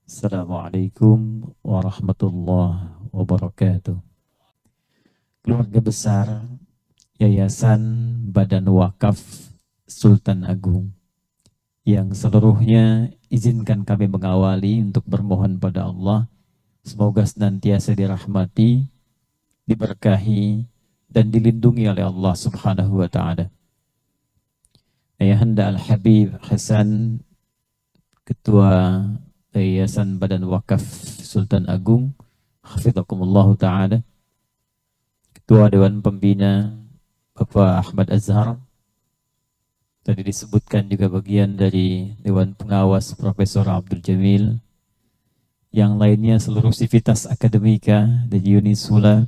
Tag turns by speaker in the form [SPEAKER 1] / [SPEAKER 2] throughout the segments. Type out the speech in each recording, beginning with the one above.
[SPEAKER 1] Assalamualaikum warahmatullahi wabarakatuh. Keluarga besar Yayasan Badan Wakaf Sultan Agung yang seluruhnya izinkan kami mengawali untuk bermohon pada Allah semoga senantiasa dirahmati, diberkahi dan dilindungi oleh Allah Subhanahu wa taala. Ayahanda Al-Habib Hasan, Ketua Yayasan Badan Wakaf Sultan Agung, hafidhakumullah taala, Ketua Dewan Pembina Bapak Ahmad Azhar, tadi disebutkan juga bagian dari Dewan Pengawas Profesor Abdul Jamil, yang lainnya seluruh sivitas akademika dari Unisula,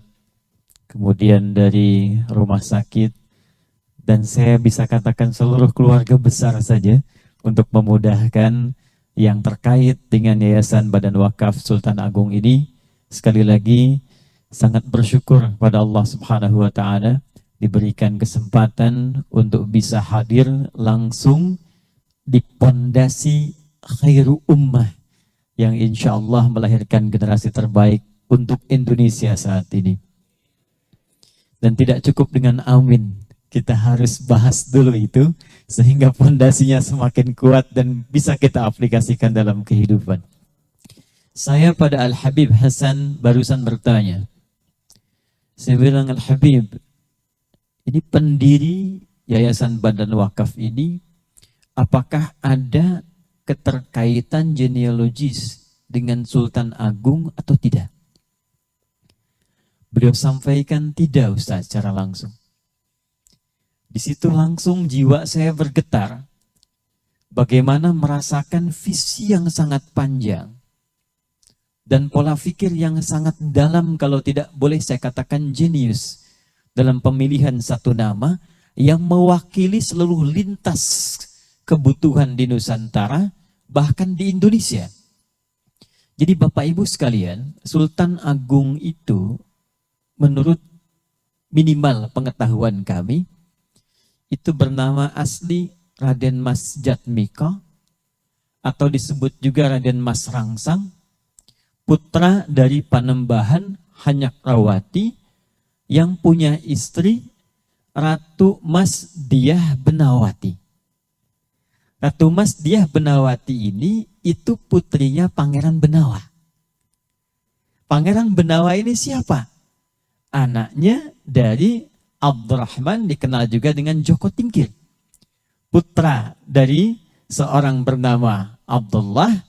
[SPEAKER 1] kemudian dari rumah sakit, dan saya bisa katakan seluruh keluarga besar saja untuk memudahkan yang terkait dengan Yayasan Badan Wakaf Sultan Agung ini. Sekali lagi sangat bersyukur pada Allah Subhanahu wa taala diberikan kesempatan untuk bisa hadir langsung di pondasi khairu ummah yang insya Allah melahirkan generasi terbaik untuk Indonesia saat ini. Dan tidak cukup dengan amin, kita harus bahas dulu itu sehingga fondasinya semakin kuat dan bisa kita aplikasikan dalam kehidupan. Saya pada Al-Habib Hasan barusan bertanya. Saya bilang, Al-Habib, ini pendiri Yayasan Badan Wakaf ini, apakah ada keterkaitan genealogis dengan Sultan Agung atau tidak? Beliau sampaikan tidak, Ustaz, secara langsung. Di situ langsung jiwa saya bergetar. Bagaimana merasakan visi yang sangat panjang dan pola pikir yang sangat dalam, kalau tidak boleh saya katakan jenius, dalam pemilihan satu nama yang mewakili seluruh lintas kebutuhan di Nusantara, bahkan di Indonesia. Jadi Bapak Ibu sekalian, Sultan Agung itu menurut minimal pengetahuan kami, itu bernama asli Raden Mas Jatmiko, atau disebut juga Raden Mas Rangsang, putra dari Panembahan Hanyakrawati yang punya istri Ratu Mas Diah Benawati. Ratu Mas Diah Benawati ini itu putrinya Pangeran Benawa. Pangeran Benawa ini siapa? Anaknya dari Abdurrahman, dikenal juga dengan Joko Tingkir, putra dari seorang bernama Abdullah.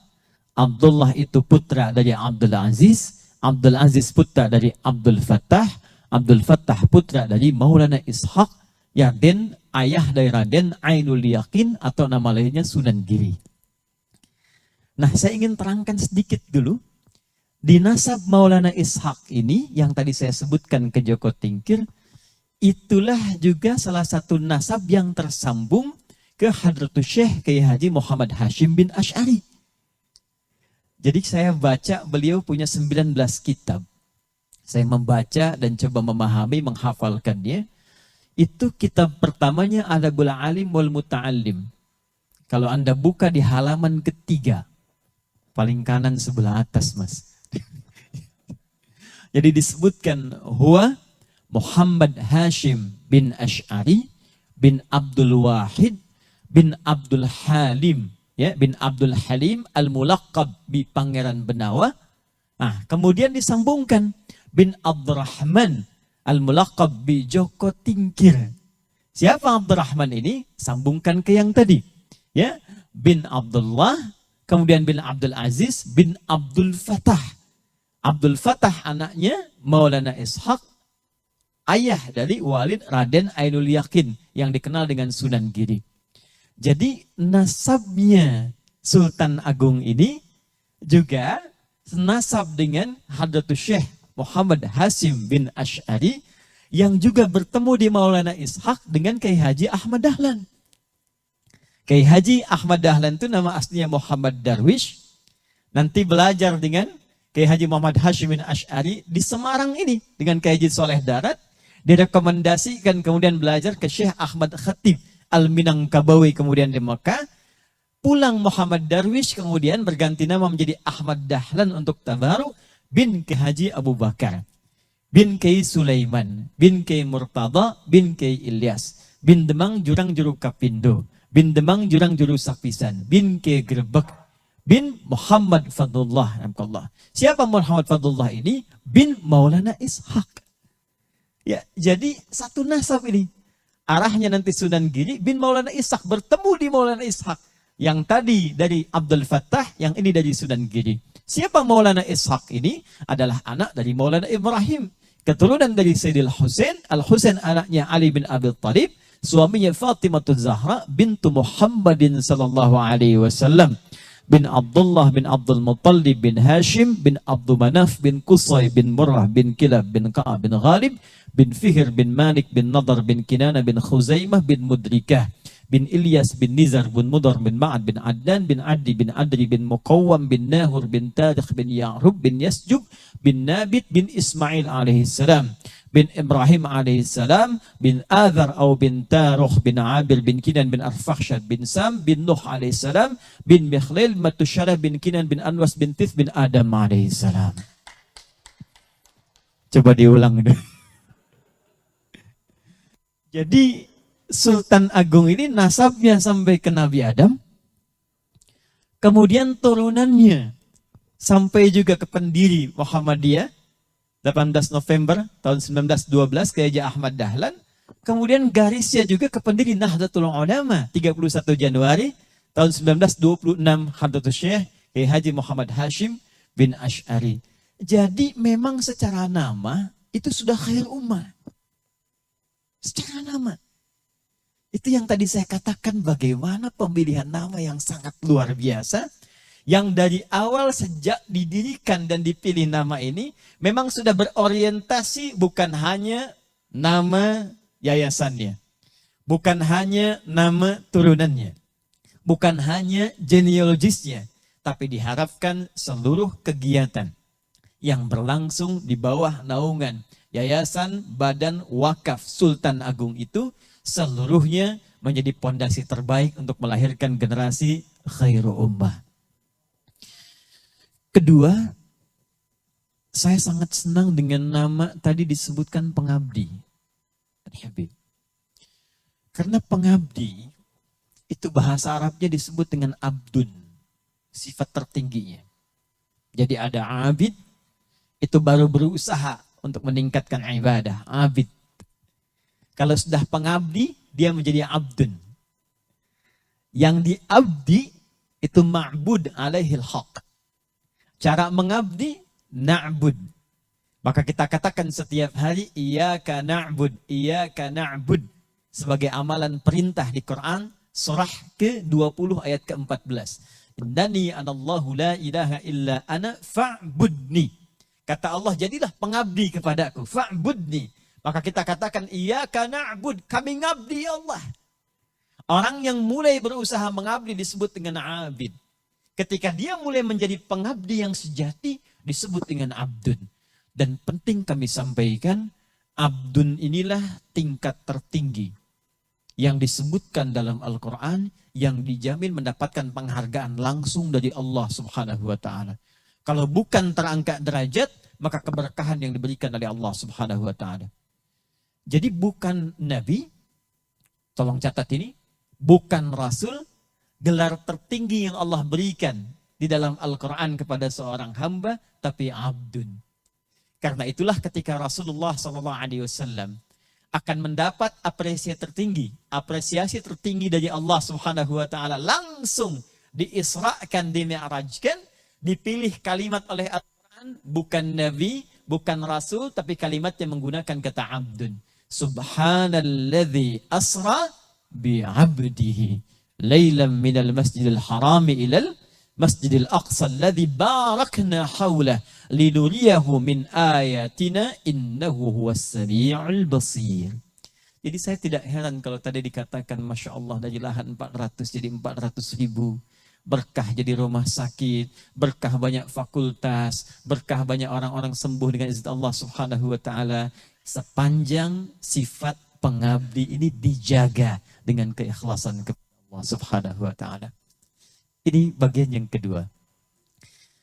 [SPEAKER 1] Abdullah itu putra dari Abdul Aziz, Abdul Aziz putra dari Abdul Fattah, Abdul Fattah putra dari Maulana Ishaq, Raden, ayah dari Raden Ainul Yakin atau nama lainnya Sunan Giri. Nah, saya ingin terangkan sedikit dulu. Di nasab Maulana Ishaq ini yang tadi saya sebutkan ke Joko Tingkir, itulah juga salah satu nasab yang tersambung ke Hadratus Syekh Kiai Haji Muhammad Hashim bin Asy'ari. Jadi saya baca beliau punya 19 kitab. Saya membaca dan coba memahami, menghafalkannya. Itu kitab pertamanya Adabul Alim wal Muta'allim. Kalau Anda buka di halaman ketiga, paling kanan sebelah atas, Mas. Jadi disebutkan huwa Muhammad Hashim bin Asy'ari bin Abdul Wahid bin Abdul Halim, ya, bin Abdul Halim al-Mulaqab bi Pangeran Benawa. Nah, kemudian disambungkan bin Abdurrahman al-Mulaqab bi Joko Tingkir. Siapa Abdurrahman ini? Sambungkan ke yang tadi, ya, bin Abdullah, kemudian bin Abdul Aziz bin Abdul Fattah. Abdul Fattah anaknya Maulana Ishaq, ayah dari Walid Raden Ainul Yakin yang dikenal dengan Sunan Giri. Jadi nasabnya Sultan Agung ini juga senasab dengan Hadratus Syekh Muhammad Hashim bin Asy'ari yang juga bertemu di Maulana Ishaq dengan Kiai Haji Ahmad Dahlan. Kiai Haji Ahmad Dahlan itu nama aslinya Muhammad Darwish. Nanti belajar dengan Kiai Haji Muhammad Hashim bin Asy'ari di Semarang ini dengan Kiai Haji Soleh Darat. Direkomendasikan kemudian belajar ke Syekh Ahmad Khatib Al-Minangkabawi kemudian di Mekah. Pulang Muhammad Darwish kemudian berganti nama menjadi Ahmad Dahlan untuk tabaruk bin Ki Haji Abu Bakar, bin Ki Sulaiman, bin Ki Murtada, bin Ki Ilyas, bin Demang Jurang Juru Kapindo, bin Demang Jurang Juru Sapisan, bin Ki Gerbek, bin Muhammad Fadlullah. Siapa Muhammad Fadlullah ini? Bin Maulana Ishaq. Ya, jadi satu nasab ini. Arahnya nanti Sunan Giri bin Maulana Ishaq bertemu di Maulana Ishaq. Yang tadi dari Abdul Fattah, yang ini dari Sunan Giri. Siapa Maulana Ishaq ini? Adalah anak dari Maulana Ibrahim. Keturunan dari Sayyidil Husain. Al-Husain anaknya Ali bin Abi Thalib. Suaminya Fatimatul Zahra bintu Muhammadin sallallahu alaihi wasallam. Bin Abdullah bin Abdul Muttalib bin Hashim bin Abdul Manaf bin Qusay bin Murrah bin Kilab bin Ka'ab bin Ghalib bin Fihr bin Malik bin Nadar bin Kinana bin Khuzaimah bin Mudrikah bin Ilyas bin Nizar bin Mudar bin Ma'ad bin Adnan bin Adi bin Adri bin Muqawwam bin Nahur bin Tarikh bin Ya'rub bin Yasjub bin Nabit bin Ismail alaihi salam bin Ibrahim alaihissalam bin Adhar atau bin Taruh bin Abil bin Kinan bin Arfakhshad bin Sam bin Nuh alaihissalam bin Mikhlil Matusyarah bin Kinan bin Anwas bin Tith bin Adam alaihissalam. Coba diulang deh. Jadi Sultan Agung ini nasabnya sampai ke Nabi Adam, kemudian turunannya sampai juga ke pendiri Muhammadiyah 18 November tahun 1912 ke Haji Ahmad Dahlan. Kemudian garisnya juga ke pendiri Nahdlatul Ulama 31 Januari tahun 1926 Hadratus Syekh Haji Muhammad Hashim bin Ash'ari. Jadi memang secara nama itu sudah khair ummah. Secara nama. Itu yang tadi saya katakan bagaimana pemilihan nama yang sangat luar biasa. Yang dari awal sejak didirikan dan dipilih nama ini memang sudah berorientasi bukan hanya nama yayasannya, bukan hanya nama turunannya, bukan hanya genealogisnya, tapi diharapkan seluruh kegiatan yang berlangsung di bawah naungan Yayasan Badan Wakaf Sultan Agung itu seluruhnya menjadi pondasi terbaik untuk melahirkan generasi khairu ummah. Kedua, saya sangat senang dengan nama tadi disebutkan pengabdi. Karena pengabdi itu bahasa Arabnya disebut dengan abdun, sifat tertingginya. Jadi ada abid, itu baru berusaha untuk meningkatkan ibadah, abid. Kalau sudah pengabdi, dia menjadi abdun. Yang diabdi itu ma'bud alaihil haq. Cara mengabdi, na'bud. Maka kita katakan setiap hari, iyyaka na'bud, iyyaka na'bud. Sebagai amalan perintah di Quran, surah ke-20 ayat ke-14. Innani anallahu la ilaha illa ana fa'budni. Kata Allah, jadilah pengabdi kepadaku, fa'budni. Maka kita katakan, iyyaka na'bud, kami ngabdi ya Allah. Orang yang mulai berusaha mengabdi disebut dengan abid. Ketika dia mulai menjadi pengabdi yang sejati, disebut dengan abdun. Dan penting kami sampaikan, abdun inilah tingkat tertinggi yang disebutkan dalam Al-Quran, yang dijamin mendapatkan penghargaan langsung dari Allah Subhanahu wa Ta'ala. Kalau bukan terangkat derajat, maka keberkahan yang diberikan oleh Allah Subhanahu wa Ta'ala. Jadi bukan nabi, tolong catat ini, bukan rasul. Gelar tertinggi yang Allah berikan di dalam Al-Quran kepada seorang hamba, tapi abdun. Karena itulah ketika Rasulullah SAW akan mendapat apresiasi tertinggi dari Allah Subhanahu wa Ta'ala, langsung diisrakan, dimi'rajkan, dipilih kalimat oleh Al-Quran, bukan nabi, bukan rasul, tapi kalimat yang menggunakan kata abdun. Subhanalladzi asra bi'abdihi Lailam minal masjidil harami ilal masjidil aqsa alladhi barakna hawlah linuriyahu min ayatina innahu huwas sami'ul basir. Jadi saya tidak heran kalau tadi dikatakan Masya Allah dari lahan 400 jadi 400.000. Berkah jadi rumah sakit, berkah banyak fakultas, berkah banyak orang-orang sembuh dengan izin Allah Subhanahu wa Ta'ala. Sepanjang sifat pengabdi ini dijaga dengan keikhlasan kepada Allah Subhanahu wa Ta'ala. Ini bagian yang kedua.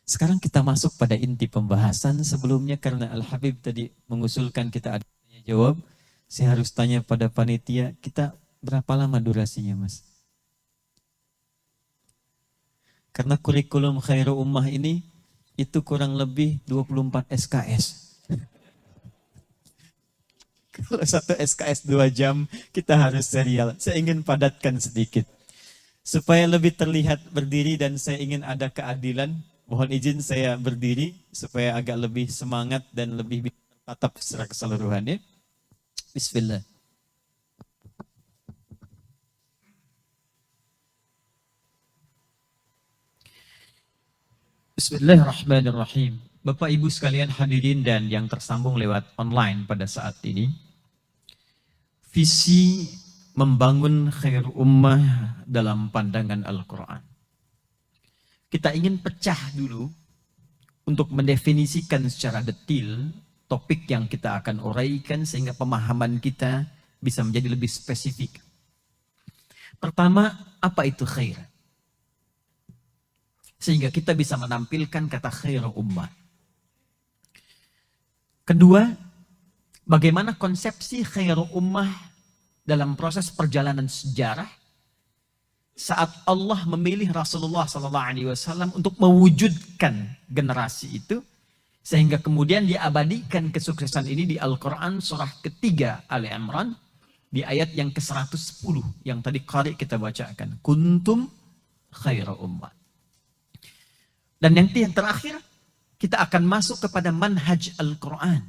[SPEAKER 1] Sekarang kita masuk pada inti pembahasan. Sebelumnya karena Al-Habib tadi mengusulkan kita ada tanya jawab, saya harus tanya pada panitia, kita berapa lama durasinya, Mas? Karena kurikulum Khairu Ummah ini itu kurang lebih 24 SKS. Kalau satu SKS 2 jam, kita harus serial. Saya ingin padatkan sedikit. Supaya lebih terlihat berdiri dan saya ingin ada keadilan, mohon izin saya berdiri supaya agak lebih semangat dan lebih tertatap secara keseluruhan ya. Bismillah. Bismillahirrahmanirrahim. Bapak Ibu sekalian hadirin dan yang tersambung lewat online pada saat ini. Visi membangun khair ummah dalam pandangan Al-Quran. Kita ingin pecah dulu untuk mendefinisikan secara detail topik yang kita akan uraikan sehingga pemahaman kita bisa menjadi lebih spesifik. Pertama, apa itu khair? Sehingga kita bisa menampilkan kata khair ummah. Kedua, bagaimana konsepsi khair ummah dalam proses perjalanan sejarah saat Allah memilih Rasulullah SAW untuk mewujudkan generasi itu, sehingga kemudian diabadikan kesuksesan ini di Al-Quran surah ketiga Ali Imran di ayat yang ke-110 yang tadi qari kita bacakan, kuntum khaira ummah. Dan yang terakhir kita akan masuk kepada manhaj Al-Quran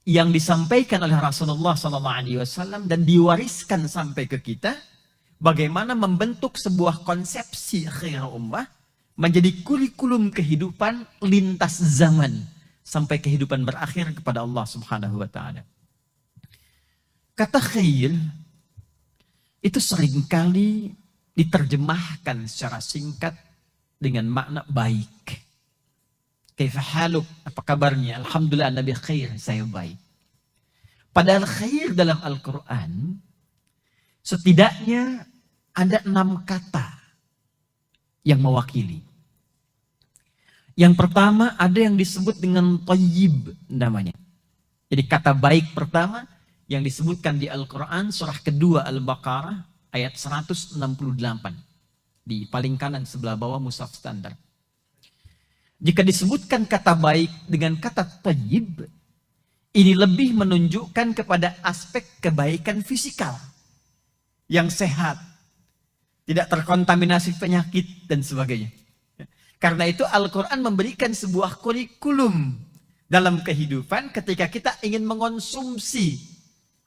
[SPEAKER 1] yang disampaikan oleh Rasulullah SAW dan diwariskan sampai ke kita. Bagaimana membentuk sebuah konsepsi khair ummah menjadi kurikulum kehidupan lintas zaman sampai kehidupan berakhir kepada Allah Subhanahu wa taala. Kata khair itu seringkali diterjemahkan secara singkat dengan makna baik. Kaifa haluk? Apa kabarnya? Alhamdulillah Nabi khair, saya baik. Padahal khair dalam Al-Quran setidaknya ada 6 kata yang mewakili. Yang pertama ada yang disebut dengan thayyib namanya. Jadi kata baik pertama yang disebutkan di Al-Quran surah kedua Al-Baqarah ayat 168. Di paling kanan sebelah bawah mushaf standar. Jika disebutkan kata baik dengan kata thayyib, ini lebih menunjukkan kepada aspek kebaikan fisikal yang sehat, tidak terkontaminasi penyakit dan sebagainya. Karena itu Al-Quran memberikan sebuah kurikulum dalam kehidupan ketika kita ingin mengonsumsi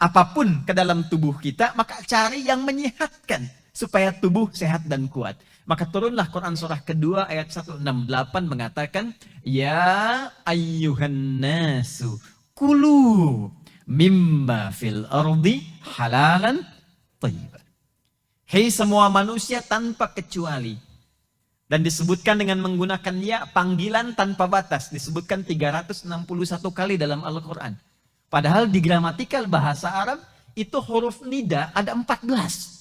[SPEAKER 1] apapun ke dalam tubuh kita, maka cari yang menyehatkan supaya tubuh sehat dan kuat. Maka turunlah Quran surah kedua ayat 168 mengatakan, ya ayyuhan nasu kulu mimma fil ardi halalan thayyiban. Hei semua manusia tanpa kecuali. Dan disebutkan dengan menggunakan ya, panggilan tanpa batas. Disebutkan 361 kali dalam Al-Quran. Padahal di gramatikal bahasa Arab, itu huruf nida ada 14.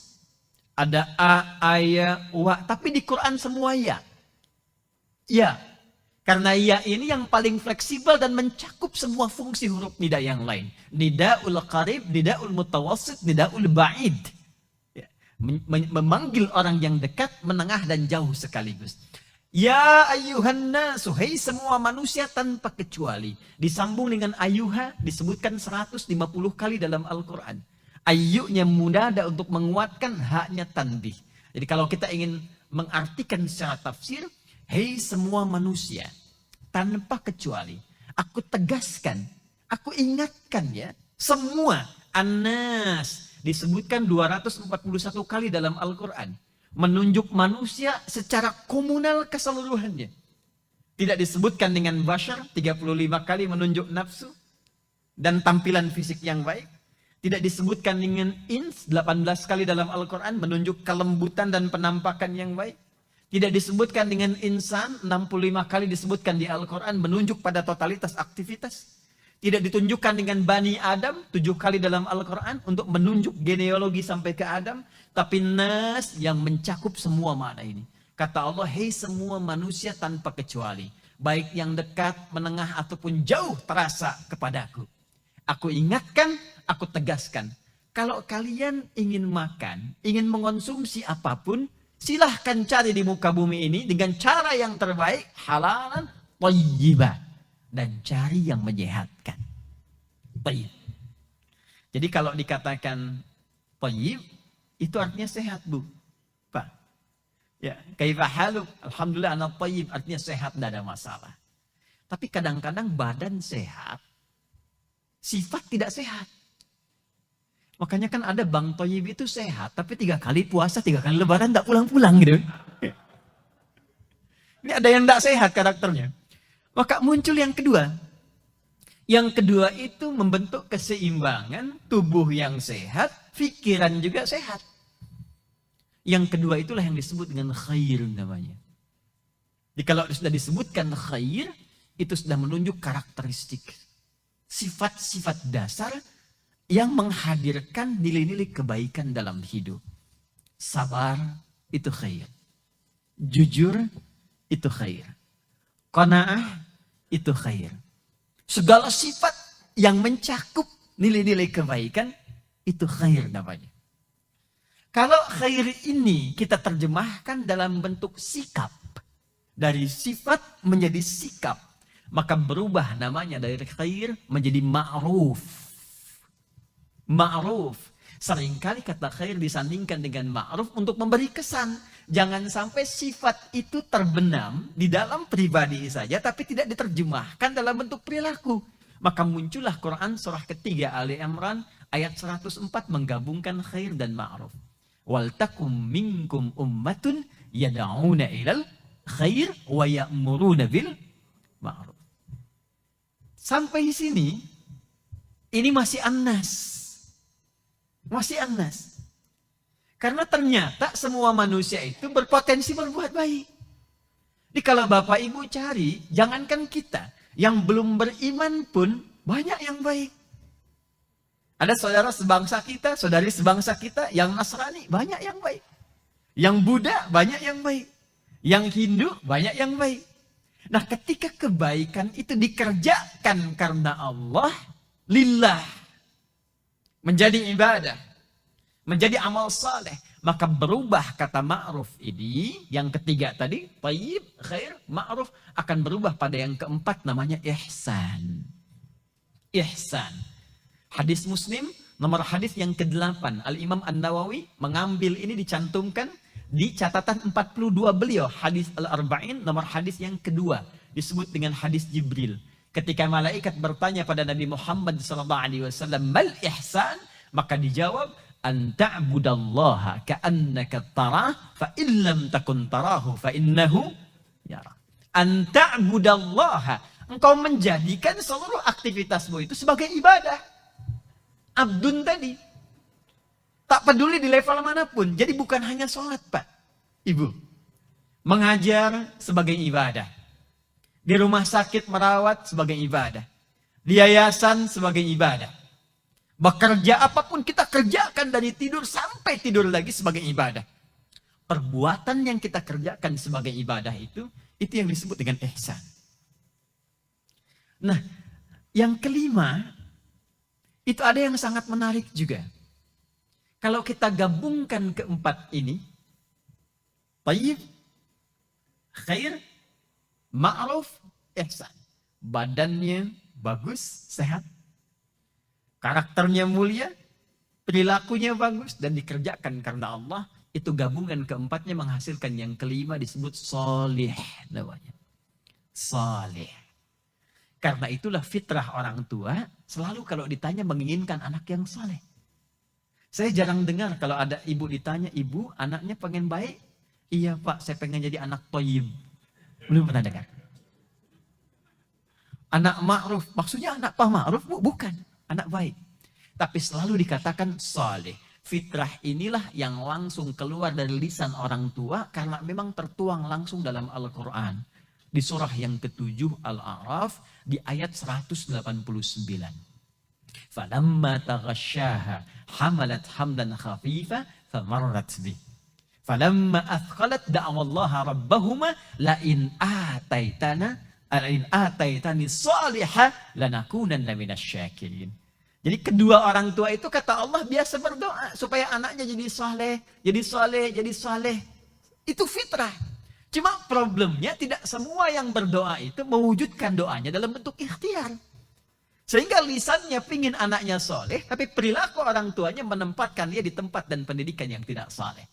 [SPEAKER 1] Ada a, ya, wa. Tapi di Quran semua ya. Ya. Karena ya ini yang paling fleksibel dan mencakup semua fungsi huruf nida yang lain. Nida'ul qarib, nida'ul mutawassit, nida'ul ba'id. Memanggil orang yang dekat, menengah dan jauh sekaligus. Ya ayyuhan nasu, hei semua manusia tanpa kecuali. Disambung dengan ayyuha disebutkan 150 kali dalam Al-Quran. Ayyunya munada untuk menguatkan, haknya tanbih. Jadi kalau kita ingin mengartikan secara tafsir, hei semua manusia tanpa kecuali. Aku tegaskan, aku ingatkan ya, semua anas disebutkan 241 kali dalam Al-Quran. Menunjuk manusia secara komunal keseluruhannya. Tidak disebutkan dengan bashar, 35 kali menunjuk nafsu dan tampilan fisik yang baik. Tidak disebutkan dengan ins, 18 kali dalam Al-Quran menunjuk kelembutan dan penampakan yang baik. Tidak disebutkan dengan insan, 65 kali disebutkan di Al-Quran menunjuk pada totalitas aktivitas. Tidak ditunjukkan dengan Bani Adam 7 kali dalam Al-Quran untuk menunjuk genealogi sampai ke Adam. Tapi nas yang mencakup semua makna ini.
[SPEAKER 2] Kata Allah, hei semua manusia tanpa kecuali, baik yang dekat, menengah, ataupun jauh terasa kepadaku. Aku ingatkan, aku tegaskan. Kalau kalian ingin makan, ingin mengonsumsi apapun, silahkan cari di muka bumi ini dengan cara yang terbaik, halalan, thayyibah. Dan cari yang menyehatkan. Thayyib. Jadi kalau dikatakan thayyib, itu artinya sehat, Bu. Pak. Ya, kaifa haluk? Alhamdulillah ana thayyib, artinya sehat, tidak ada masalah. Tapi kadang-kadang badan sehat, sifat tidak sehat. Makanya kan ada Bang Thayyib itu sehat, tapi 3 kali puasa, 3 kali lebaran tidak pulang-pulang gitu. Ini ada yang tidak sehat karakternya. Maka muncul yang kedua. Yang kedua itu membentuk keseimbangan, tubuh yang sehat, pikiran juga sehat. Yang kedua itulah yang disebut dengan khair namanya. Jadi kalau sudah disebutkan khair, itu sudah menunjuk karakteristik. Sifat-sifat dasar yang menghadirkan nilai-nilai kebaikan dalam hidup. Sabar itu khair. Jujur itu khair. Qanaah itu khair. Segala sifat yang mencakup nilai-nilai kebaikan itu khair namanya. Kalau khair ini kita terjemahkan dalam bentuk sikap, dari sifat menjadi sikap, maka berubah namanya dari khair menjadi ma'ruf. Ma'ruf. Seringkali kata khair disandingkan dengan ma'ruf untuk memberi kesan. Jangan sampai sifat itu terbenam di dalam pribadi saja, tapi tidak diterjemahkan dalam bentuk perilaku. Maka muncullah Quran surah ketiga Ali Imran ayat 104 menggabungkan khair dan ma'ruf. Wal takum minkum ummatun yad'una ilal khair wa ya'muruna bil ma'ruf. Sampai sini ini masih An-Nas. Masih An-Nas. Karena ternyata semua manusia itu berpotensi berbuat baik. Jadi kalau Bapak Ibu cari, jangankan kita, yang belum beriman pun banyak yang baik. Ada saudara sebangsa kita, saudari sebangsa kita yang Nasrani, banyak yang baik. Yang Buddha, banyak yang baik. Yang Hindu, banyak yang baik. Nah, ketika kebaikan itu dikerjakan karena Allah, lillah, menjadi ibadah, menjadi amal saleh, maka berubah kata ma'ruf ini, yang ketiga tadi, thayyib, khair, ma'ruf, akan berubah pada yang keempat namanya ihsan. Ihsan. Hadis Muslim, nomor hadis yang ke-8, Al-Imam An-Nawawi mengambil ini dicantumkan di catatan 42 beliau, hadis Al-Arba'in, nomor hadis yang kedua, disebut dengan hadis Jibril. Ketika malaikat bertanya pada Nabi Muhammad SAW, mal ihsan? Maka dijawab, an ta'budallaha ka'annaka tarah, fa illam takun tarahu fa innahu yara. An ta'budallaha, engkau menjadikan seluruh aktivitasmu itu sebagai ibadah. Abdun tadi. Tak peduli di level manapun. Jadi bukan hanya sholat, Pak. Ibu. Mengajar sebagai ibadah. Di rumah sakit merawat sebagai ibadah. Di yayasan sebagai ibadah. Bekerja apapun kita kerjakan dari tidur sampai tidur lagi sebagai ibadah. Perbuatan yang kita kerjakan sebagai ibadah itu yang disebut dengan ihsan. Nah, yang kelima, itu ada yang sangat menarik juga. Kalau kita gabungkan keempat ini, thayyib, khair, ma'ruf, ihsan. Badannya bagus, sehat. Karakternya mulia, perilakunya bagus, dan dikerjakan karena Allah. Itu gabungan keempatnya menghasilkan yang kelima disebut sholih namanya. Sholih. Karena itulah fitrah orang tua selalu kalau ditanya menginginkan anak yang saleh. Saya jarang dengar kalau ada ibu ditanya, ibu anaknya pengen baik? Iya Pak, saya pengen jadi anak thayyib. Belum pernah dengar. Anak ma'ruf, maksudnya anak Pak Ma'ruf? Bukan, anak baik. Tapi selalu dikatakan saleh. Fitrah inilah yang langsung keluar dari lisan orang tua karena memang tertuang langsung dalam Al-Quran. Di surah yang ke-7 Al-A'raf di ayat 189. Falamma taghasyaha hamalat hamdan khafifa famarrat bih. Falamma athqalat da'awallaha rabbahuma la in ataitani salihah lanakunanna minasyakirin. Jadi kedua orang tua itu kata Allah biasa berdoa supaya anaknya jadi saleh, jadi saleh, jadi saleh. Itu fitrah. Cuma problemnya tidak semua yang berdoa itu mewujudkan doanya dalam bentuk ikhtiar. Sehingga lisannya pingin anaknya saleh, tapi perilaku orang tuanya menempatkan dia di tempat dan pendidikan yang tidak saleh.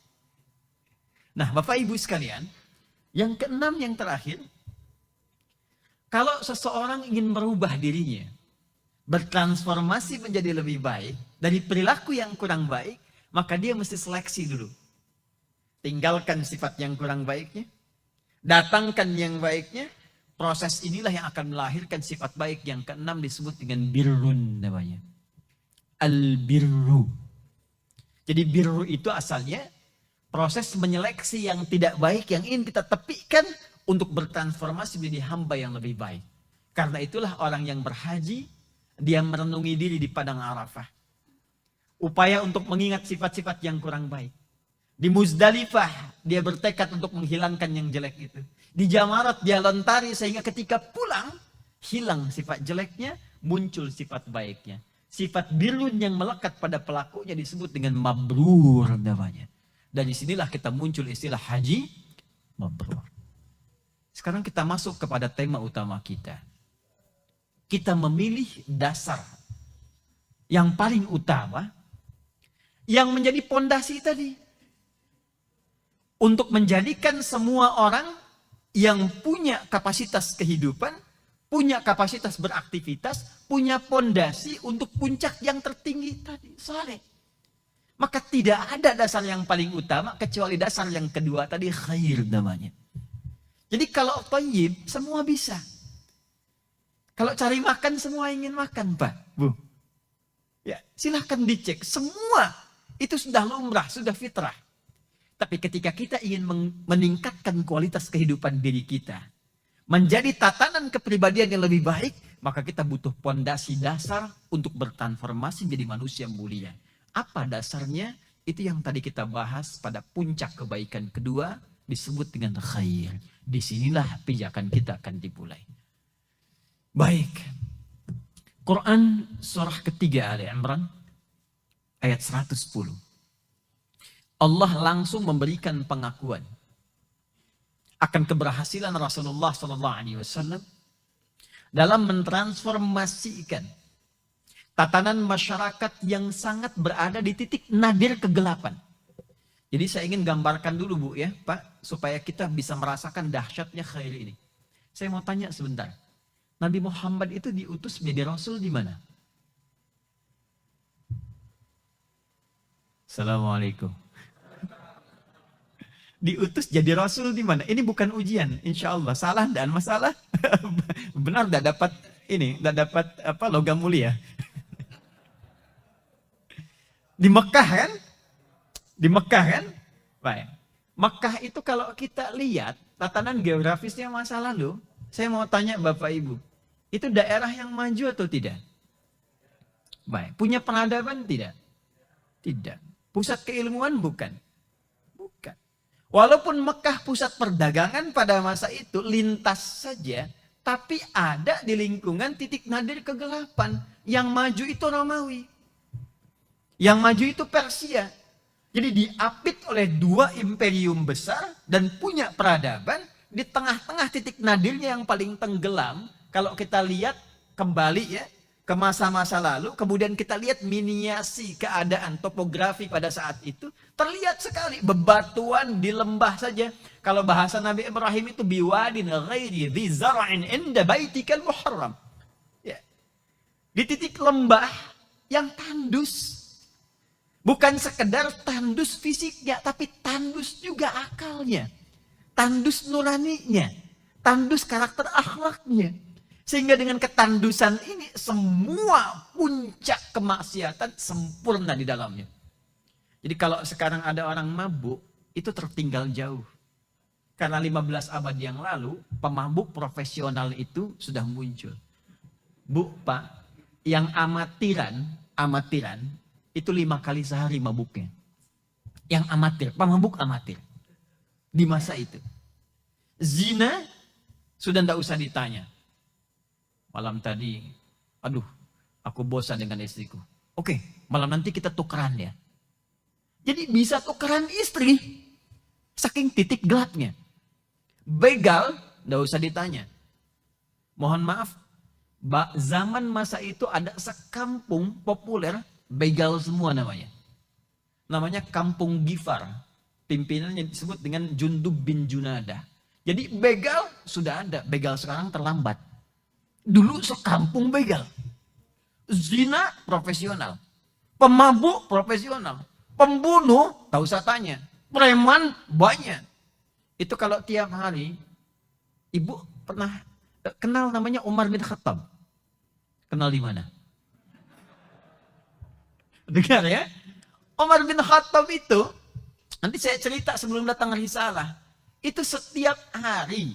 [SPEAKER 2] Nah, Bapak Ibu sekalian, yang keenam yang terakhir, kalau seseorang ingin merubah dirinya, bertransformasi menjadi lebih baik dari perilaku yang kurang baik, maka dia mesti seleksi dulu. Tinggalkan sifat yang kurang baiknya, datangkan yang baiknya. Proses inilah yang akan melahirkan sifat baik. Yang keenam disebut dengan birrun namanya. Al-birru. Jadi birru itu asalnya proses menyeleksi yang tidak baik yang ingin kita tepikan untuk bertransformasi menjadi hamba yang lebih baik. Karena itulah orang yang berhaji, dia merenungi diri di padang Arafah. Upaya untuk mengingat sifat-sifat yang kurang baik. Di Muzdalifah, dia bertekad untuk menghilangkan yang jelek itu. Di Jamarat, dia lontari sehingga ketika pulang, hilang sifat jeleknya, muncul sifat baiknya. Sifat birrun yang melekat pada pelakunya disebut dengan mabrur namanya. Dari sinilah kita muncul istilah haji mabrur. Sekarang kita masuk kepada tema utama kita. Kita memilih dasar yang paling utama yang menjadi pondasi tadi. Untuk menjadikan semua orang yang punya kapasitas kehidupan, punya kapasitas beraktivitas, punya pondasi untuk puncak yang tertinggi tadi, saleh. Maka tidak ada dasar yang paling utama kecuali dasar yang kedua tadi, khair namanya. Jadi kalau thayyib, semua bisa. Kalau cari makan, semua ingin makan, Pak, Bu. Ya, silahkan dicek. Semua itu sudah lumrah, sudah fitrah. Tapi ketika kita ingin meningkatkan kualitas kehidupan diri kita, menjadi tatanan kepribadian yang lebih baik, maka kita butuh pondasi dasar untuk bertransformasi menjadi manusia mulia. Apa dasarnya? Itu yang tadi kita bahas pada puncak kebaikan kedua, disebut dengan khair. Disinilah pijakan kita akan dimulai. Baik. Quran surah ketiga Ali Imran ayat 110. Allah langsung memberikan pengakuan akan keberhasilan Rasulullah SAW dalam mentransformasikan tatanan masyarakat yang sangat berada di titik nadir kegelapan. Jadi saya ingin gambarkan dulu, Bu, ya Pak, supaya kita bisa merasakan dahsyatnya khair ini. Saya mau tanya sebentar. Nabi Muhammad itu diutus menjadi Rasul di mana? Assalamualaikum. Diutus jadi Rasul di mana? Ini bukan ujian, insya Allah. Salah dan masalah. Benar, tidak dapat ini, tidak dapat apa logam mulia. Di Mekah kan? Di Mekah kan? Baik. Mekah itu kalau kita lihat tatanan geografisnya masa lalu, saya mau tanya Bapak Ibu, itu daerah yang maju atau tidak? Baik. Punya peradaban tidak? Tidak. Pusat keilmuan bukan? Bukan. Walaupun Mekah pusat perdagangan pada masa itu lintas saja, tapi ada di lingkungan titik nadir kegelapan. Yang maju itu Romawi. Yang maju itu Persia. Jadi diapit oleh dua imperium besar dan punya peradaban di tengah-tengah titik nadirnya yang paling tenggelam. Kalau kita lihat kembali ya ke masa-masa lalu, kemudian kita lihat miniasi keadaan topografi pada saat itu, terlihat sekali bebatuan di lembah saja. Kalau bahasa Nabi Ibrahim itu biwadin ghairi dzi zar'in inda baitikal muharram. Ya. Di titik lembah yang tandus. Bukan sekedar tandus fisiknya, tapi tandus juga akalnya. Tandus nuraninya. Tandus karakter akhlaknya. Sehingga dengan ketandusan ini, semua puncak kemaksiatan sempurna di dalamnya. Jadi kalau sekarang ada orang mabuk, itu tertinggal jauh. Karena 15 abad yang lalu, pemabuk profesional itu sudah muncul. Bu, Pak, yang amatiran, itu 5 kali sehari mabuknya. yang amatir, pemabuk amatir di masa itu. Zina sudah tidak usah ditanya. Malam tadi, aduh, aku bosan dengan istriku. Oke, malam nanti kita tukeran ya. Jadi bisa tukeran istri, saking titik gelapnya. Begal, tidak usah ditanya. Mohon maaf, zaman masa itu ada sekampung populer, begal semua namanya. Namanya Kampung Gifar. Pimpinannya disebut dengan Jundub bin Junadah. Jadi begal sudah ada, begal sekarang terlambat. Dulu sekampung begal. Zina profesional. Pemabuk profesional. Pembunuh, tak usah tanya. Preman banyak. Itu kalau tiap hari, ibu pernah kenal namanya Umar bin Khattab. Kenal di mana? Dengar ya. Umar bin Khattab itu, nanti saya cerita sebelum datang risalah. Itu setiap hari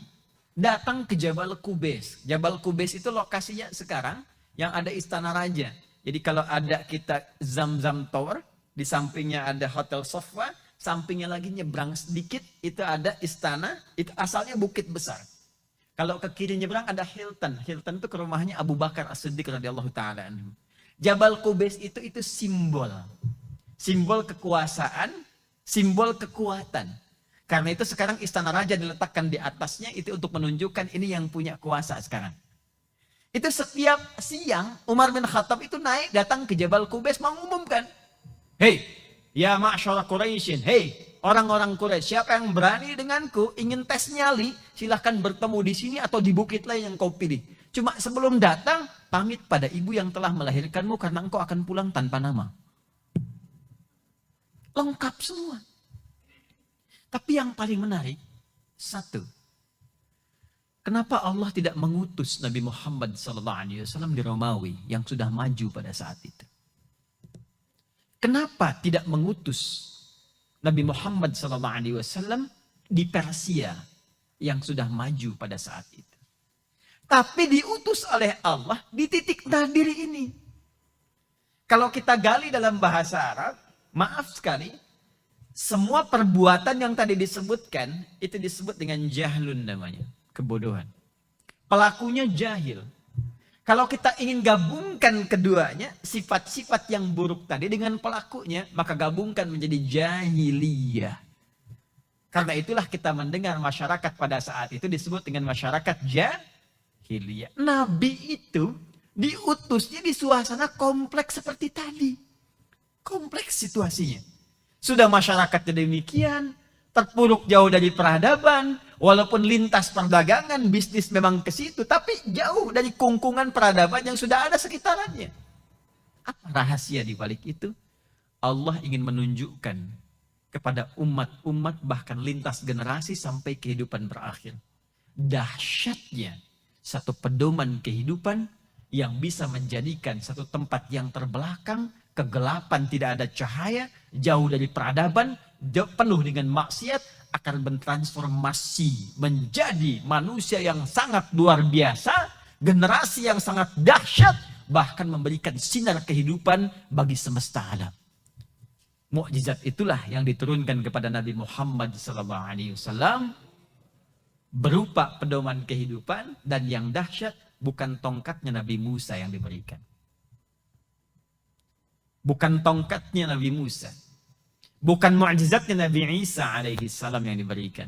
[SPEAKER 2] datang ke Jabal Qubais. Jabal Qubais itu lokasinya sekarang yang ada istana raja. Jadi kalau ada kita Zamzam Tower, di sampingnya ada Hotel Sofwa, sampingnya lagi nyebrang sedikit, itu ada istana, itu asalnya Bukit Besar. Kalau ke kiri nyebrang ada Hilton. Hilton itu ke rumahnya Abu Bakar As-Siddiq radhiyallahu ta'ala anhu. Jabal Qubais itu simbol. Simbol kekuasaan, simbol kekuatan. Karena itu sekarang istana raja diletakkan di atasnya, itu untuk menunjukkan ini yang punya kuasa sekarang. Itu setiap siang Umar bin Khattab itu naik datang ke Jabal Qubais mengumumkan, "Hei, ya ma'syara Quraisyin, hei orang-orang Quraisy, siapa yang berani denganku ingin tes nyali, silahkan bertemu di sini atau di bukit lain yang kau pilih. Cuma sebelum datang, pamit pada ibu yang telah melahirkanmu karena engkau akan pulang tanpa nama." Lengkap semua. Tapi yang paling menarik, satu. Kenapa Allah tidak mengutus Nabi Muhammad SAW di Romawi yang sudah maju pada saat itu? Kenapa tidak mengutus Nabi Muhammad SAW di Persia yang sudah maju pada saat itu? Tapi diutus oleh Allah di titik nadir ini. Kalau kita gali dalam bahasa Arab, maaf sekali, semua perbuatan yang tadi disebutkan, itu disebut dengan jahlun namanya. Kebodohan. Pelakunya jahil. Kalau kita ingin gabungkan keduanya, sifat-sifat yang buruk tadi dengan pelakunya, maka gabungkan menjadi jahiliyah. Karena itulah kita mendengar masyarakat pada saat itu disebut dengan masyarakat jahiliyah. Nabi itu diutusnya di suasana kompleks seperti tadi. Kompleks situasinya. Sudah masyarakatnya demikian, terpuruk jauh dari peradaban, walaupun lintas perdagangan, bisnis memang ke situ, tapi jauh dari kungkungan peradaban yang sudah ada sekitarannya. Apa rahasia di balik itu? Allah ingin menunjukkan kepada umat-umat bahkan lintas generasi sampai kehidupan berakhir. Dahsyatnya satu pedoman kehidupan yang bisa menjadikan satu tempat yang terbelakang, kegelapan, tidak ada cahaya, jauh dari peradaban, penuh dengan maksiat, akan bertransformasi menjadi manusia yang sangat luar biasa, generasi yang sangat dahsyat, bahkan memberikan sinar kehidupan bagi semesta alam. Mukjizat itulah yang diturunkan kepada Nabi Muhammad SAW berupa pedoman kehidupan, dan yang dahsyat bukan tongkatnya Nabi Musa yang diberikan. Bukan tongkatnya Nabi Musa. Bukan mukjizatnya Nabi Isa alaihi salam yang diberikan.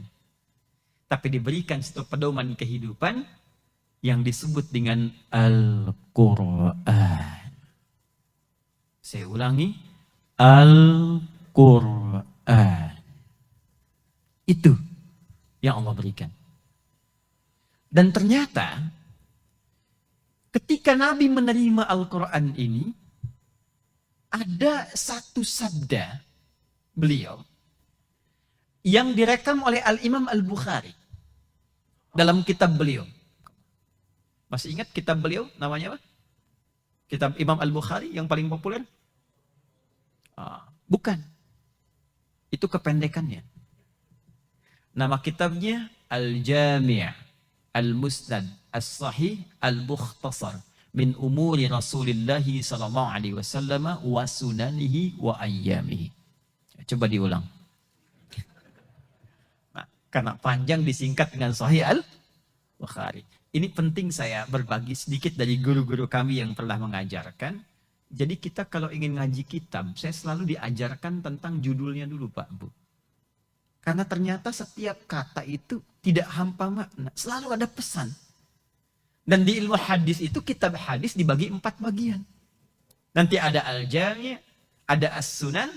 [SPEAKER 2] Tapi diberikan satu pedoman kehidupan yang disebut dengan Al-Quran. Saya ulangi, Al-Quran. Itu yang Allah berikan. Dan ternyata ketika Nabi menerima Al-Quran ini, ada satu sabda beliau yang direkam oleh Al-Imam Al-Bukhari dalam kitab beliau. Masih ingat kitab beliau namanya apa? Kitab Imam Al-Bukhari yang paling populer? Bukan. Itu kependekannya. Nama kitabnya Al-Jami' Al-Musnad As-Sahih Al-Mukhtasar min umuri Rasulillahi sallallahu alaihi wasallam wa sunanihi wa ayyamihi. Coba diulang. Karena panjang disingkat dengan Sahih Al-Bukhari. Ini penting saya berbagi sedikit dari guru-guru kami yang pernah mengajarkan. Jadi kita kalau ingin ngaji kitab, saya selalu diajarkan tentang judulnya dulu Pak Bu. Karena ternyata setiap kata itu tidak hampa makna, selalu ada pesan. Dan di ilmu hadis itu kitab hadis dibagi 4 bagian. Nanti ada al-jami', ada as-sunan,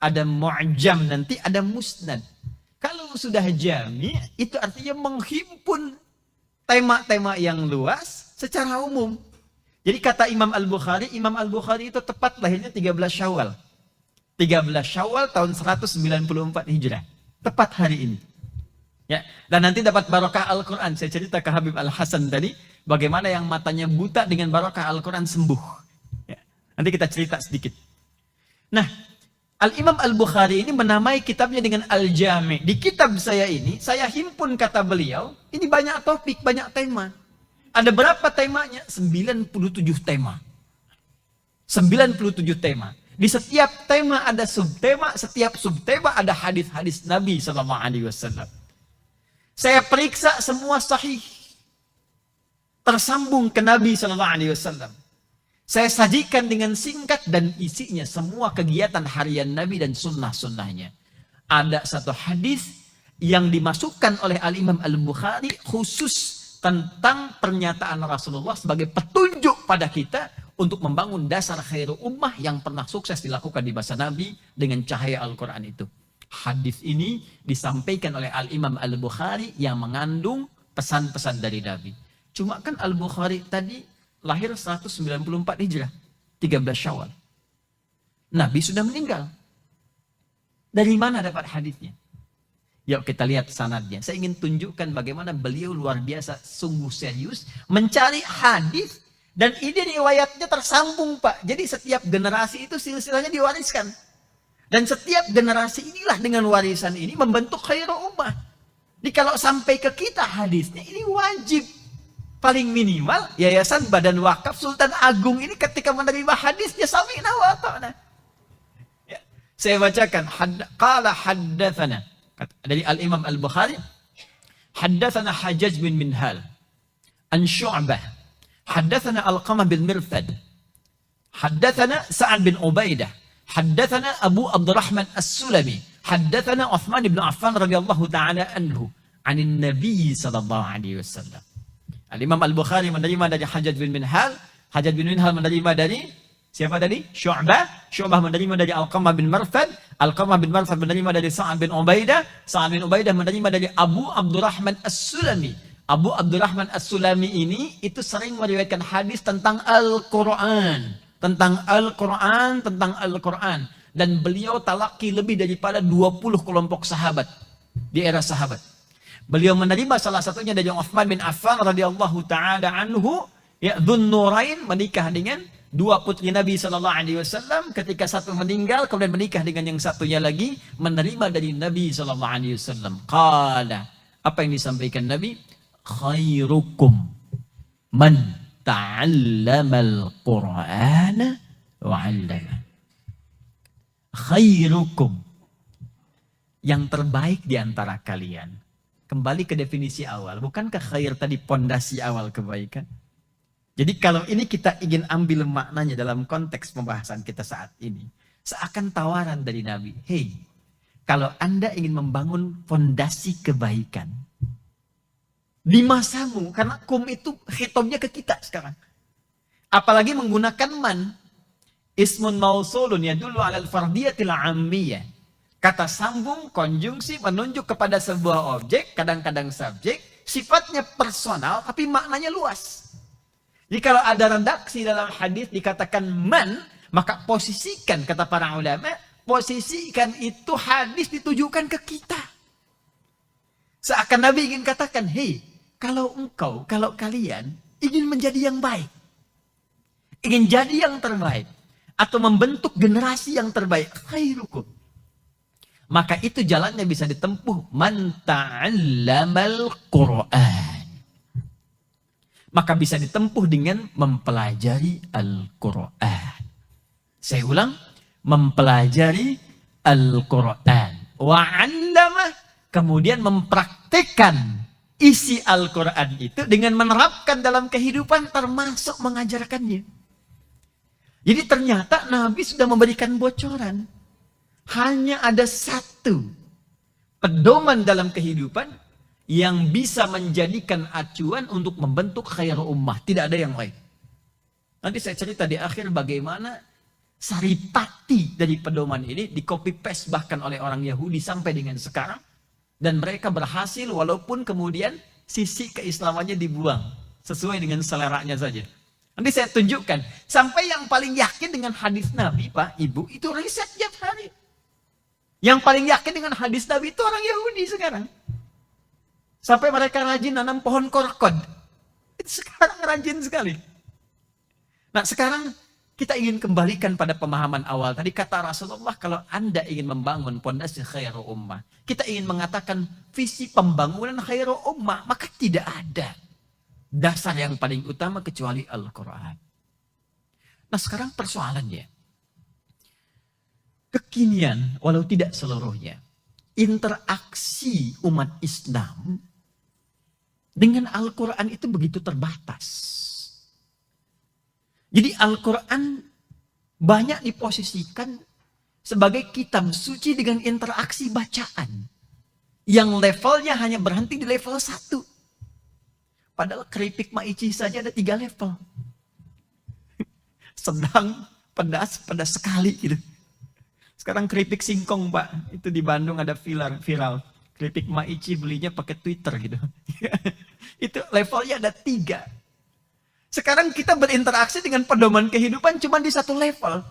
[SPEAKER 2] ada mu'jam, nanti ada musnad. Kalau sudah jami' itu artinya menghimpun tema-tema yang luas secara umum. Jadi kata Imam Al-Bukhari itu tepat lahirnya 13 Syawal. 13 Syawal tahun 194 Hijrah. Tepat hari ini. Ya, dan nanti dapat barokah Al-Quran. Saya cerita ke Habib Al-Hasan tadi, bagaimana yang matanya buta dengan barokah Al-Quran sembuh. Ya, nanti kita cerita sedikit. Nah, Al-Imam Al-Bukhari ini menamai kitabnya dengan Al-Jami'. Di kitab saya ini, saya himpun kata beliau, ini banyak topik, banyak tema. Ada berapa temanya? 97 tema. 97 tema. Di setiap tema ada subtema, setiap subtema ada hadis-hadis Nabi SAW. Saya periksa semua sahih. Tersambung ke Nabi SAW. Saya sajikan dengan singkat dan isinya semua kegiatan harian Nabi dan sunnah-sunnahnya. Ada satu hadis yang dimasukkan oleh Al-Imam Al-Bukhari khusus tentang pernyataan Rasulullah sebagai petunjuk pada kita untuk membangun dasar khairul ummah yang pernah sukses dilakukan di masa Nabi dengan cahaya Al-Quran itu. Hadis ini disampaikan oleh Al-Imam Al-Bukhari yang mengandung pesan-pesan dari Nabi. Cuma kan Al-Bukhari tadi lahir 194 Hijrah, 13 Syawal. Nabi sudah meninggal. Dari mana dapat hadisnya? Yuk kita lihat sanadnya. Saya ingin tunjukkan bagaimana beliau luar biasa, sungguh serius mencari hadis dan ini riwayatnya tersambung Pak. Jadi setiap generasi itu silsilahnya diwariskan. Dan setiap generasi inilah dengan warisan ini membentuk khairul ummah. Jadi kalau sampai ke kita hadisnya ini wajib. Paling minimal Yayasan Badan Wakaf Sultan Agung ini ketika menerima hadisnya sami'na wa ata'na. Ya, saya bacakan qala haddatsana dari Al-Imam Al-Bukhari, haddatsana Hajjaj bin Minhal an Syu'bah, haddatsana Alqamah bin Mirfad, haddatsana Sa'ad bin Ubaidah, haddatsana Abu Abdurrahman As-Sulami, haddatsana Uthman bin Affan radhiyallahu ta'ala anhu anin Nabi sallallahu alaihi wasallam. Al-Imam Al-Bukhari menerima dari Hajjaj bin Minhal, Hajjaj bin Minhal menerima dari siapa tadi? Syu'bah. Syu'bah menerima dari Alqamah bin Marfad. Alqamah bin Marfad menerima dari Sa'ad bin Ubaidah. Sa'ad bin Ubaidah menerima dari Abu Abdurrahman As-Sulami. Abu Abdurrahman As-Sulami ini itu sering meriwayatkan hadis tentang Al-Quran. Tentang Al-Quran, tentang Al-Quran. Dan beliau talaki lebih daripada 20 kelompok sahabat di era sahabat. Beliau menerima salah satunya dari Uthman bin Affan radhiyallahu taala anhu, ya Dzun Nurain, menikah dengan dua putri Nabi sallallahu alaihi wasallam. Ketika satu meninggal kemudian menikah dengan yang satunya lagi, menerima dari Nabi sallallahu alaihi wasallam. Qala, apa yang disampaikan Nabi? Khairukum man ta'allamal Qur'ana wa 'allama. Khairukum, yang terbaik di antara kalian. Kembali ke definisi awal. Bukankah khair tadi pondasi awal kebaikan? Jadi kalau ini kita ingin ambil maknanya dalam konteks pembahasan kita saat ini. Seakan tawaran dari Nabi. Hei, kalau Anda ingin membangun pondasi kebaikan. Di masamu. Karena kum itu khitabnya ke kita sekarang. Apalagi menggunakan man. Ismun mausulun yadullu alal fardiyatil ammiyah. Kata sambung, konjungsi menunjuk kepada sebuah objek, kadang-kadang subjek, sifatnya personal, tapi maknanya luas. Jadi kalau ada redaksi dalam hadis dikatakan man, maka posisikan, kata para ulama, posisikan itu hadis ditujukan ke kita. Seakan Nabi ingin katakan, hei, kalau kalian ingin menjadi yang baik, ingin jadi yang terbaik, atau membentuk generasi yang terbaik, khairukum, maka itu jalannya bisa ditempuh man ta'allamal Qur'an. Maka bisa ditempuh dengan mempelajari Al-Qur'an. Saya ulang, mempelajari Al-Qur'an. Wa 'allama, kemudian mempraktekkan isi Al-Quran itu dengan menerapkan dalam kehidupan termasuk mengajarkannya. Jadi ternyata Nabi sudah memberikan bocoran. Hanya ada satu pedoman dalam kehidupan yang bisa menjadikan acuan untuk membentuk khairu ummah. Tidak ada yang lain. Nanti saya cerita di akhir bagaimana saripati dari pedoman ini di copy paste bahkan oleh orang Yahudi sampai dengan sekarang. Dan mereka berhasil walaupun kemudian sisi keislamannya dibuang. Sesuai dengan seleranya saja. Nanti saya tunjukkan. Sampai yang paling yakin dengan hadis Nabi, Pak, Ibu, itu riset tiap hari. Yang paling yakin dengan hadis Nabi itu orang Yahudi sekarang. Sampai mereka rajin nanam pohon korkod. Itu sekarang rajin sekali. Nah sekarang kita ingin kembalikan pada pemahaman awal. Tadi kata Rasulullah, kalau Anda ingin membangun pondasi khairu ummah. Kita ingin mengatakan visi pembangunan khairu ummah. Maka tidak ada dasar yang paling utama kecuali Al-Quran. Nah sekarang persoalannya. Kekinian, walau tidak seluruhnya, interaksi umat Islam dengan Al-Quran itu begitu terbatas. Jadi Al-Quran banyak diposisikan sebagai kitab suci dengan interaksi bacaan. Yang levelnya hanya berhenti di level 1. Padahal keripik maici saja ada 3 level. Sedang, pedas, pedas sekali gitu. Sekarang keripik singkong, Pak, itu di Bandung ada viral. Keripik maici belinya pakai Twitter gitu. Itu levelnya ada 3. Sekarang kita berinteraksi dengan pedoman kehidupan cuma di 1 level.